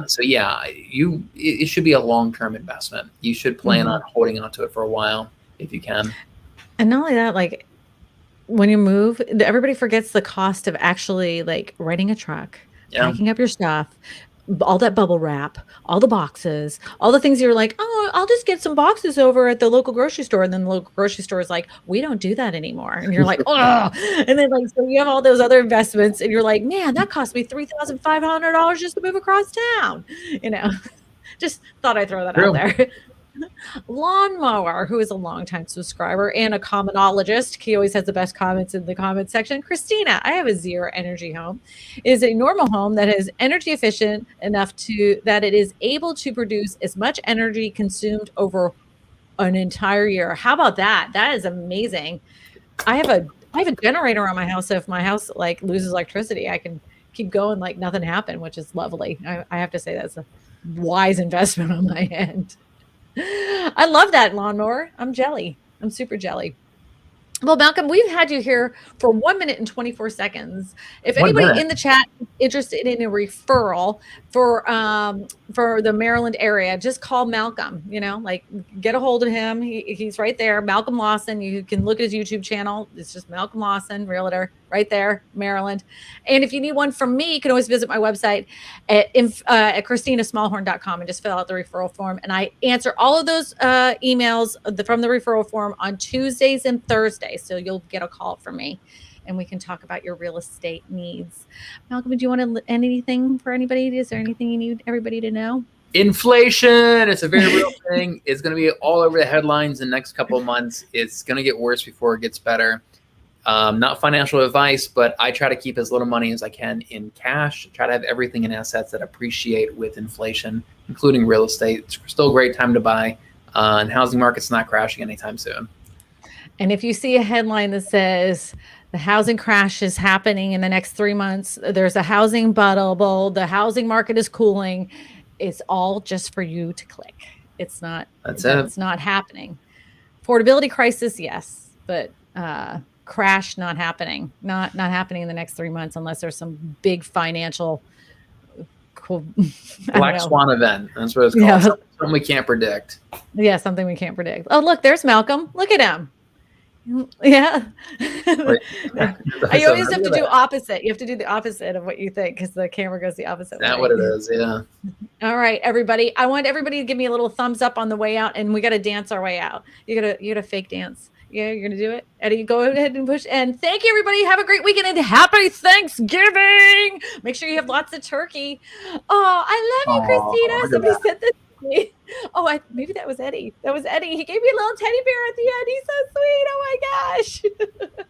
So yeah, it should be a long-term investment. You should plan on holding onto it for a while if you can. And not only that, like when you move, everybody forgets the cost of actually like renting a truck, packing up your stuff, all that bubble wrap, all the boxes, all the things you're like, oh, I'll just get some boxes over at the local grocery store. And then the local grocery store is like, we don't do that anymore. And you're like, oh, and then so you have all those other investments and you're like, man, that cost me $3,500 just to move across town. Just thought I'd throw that out there. Lawnmower, who is a longtime subscriber and a commonologist. He always has the best comments in the comment section. Kristina, I have a zero energy home. It is a normal home that is energy efficient enough that it is able to produce as much energy consumed over an entire year. How about that? That is amazing. I have a generator on my house. So if my house like loses electricity, I can keep going like nothing happened, which is lovely. I have to say that's a wise investment on my end. I love that lawnmower. I'm jelly. I'm super jelly. Well, Malcolm, we've had you here for 1 minute and 24 seconds. If anybody in the chat is interested in a referral for the Maryland area, just call Malcolm, like get a hold of him. He's right there. Malcolm Lawson. You can look at his YouTube channel. It's just Malcolm Lawson, realtor, right there, Maryland. And if you need one from me, you can always visit my website at KristinaSmallhorn.com and just fill out the referral form. And I answer all of those emails from the referral form on Tuesdays and Thursdays. So you'll get a call from me and we can talk about your real estate needs. Malcolm, do you want to end anything for anybody? Is there anything you need everybody to know? Inflation, it's a very real thing. It's going to be all over the headlines in the next couple of months. It's going to get worse before it gets better. Not financial advice, but I try to keep as little money as I can in cash. Try to have everything in assets that appreciate with inflation, including real estate. It's still a great time to buy. And housing market's not crashing anytime soon. And if you see a headline that says the housing crash is happening in the next 3 months, there's a housing bubble, the housing market is cooling, it's all just for you to click. It's not happening. Affordability crisis, yes, but crash not happening. Not happening in the next 3 months unless there's some big financial black swan event. That's what it's called. Yeah. Something we can't predict. Yeah, something we can't predict. Oh, look, there's Malcolm. Look at him. Yeah. You always have to do opposite. You have to do the opposite of what you think because the camera goes the opposite way. That's what it is, yeah. All right, everybody. I want everybody to give me a little thumbs up on the way out, and we got to dance our way out. You gotta fake dance. Yeah, you're gonna do it. Eddie, go ahead and push. And thank you, everybody. Have a great weekend and happy Thanksgiving. Make sure you have lots of turkey. Oh, I love you, Kristina. Somebody said this to me. Oh, maybe that was Eddie. That was Eddie. He gave me a little teddy bear at the end. He's so sweet. Oh my gosh.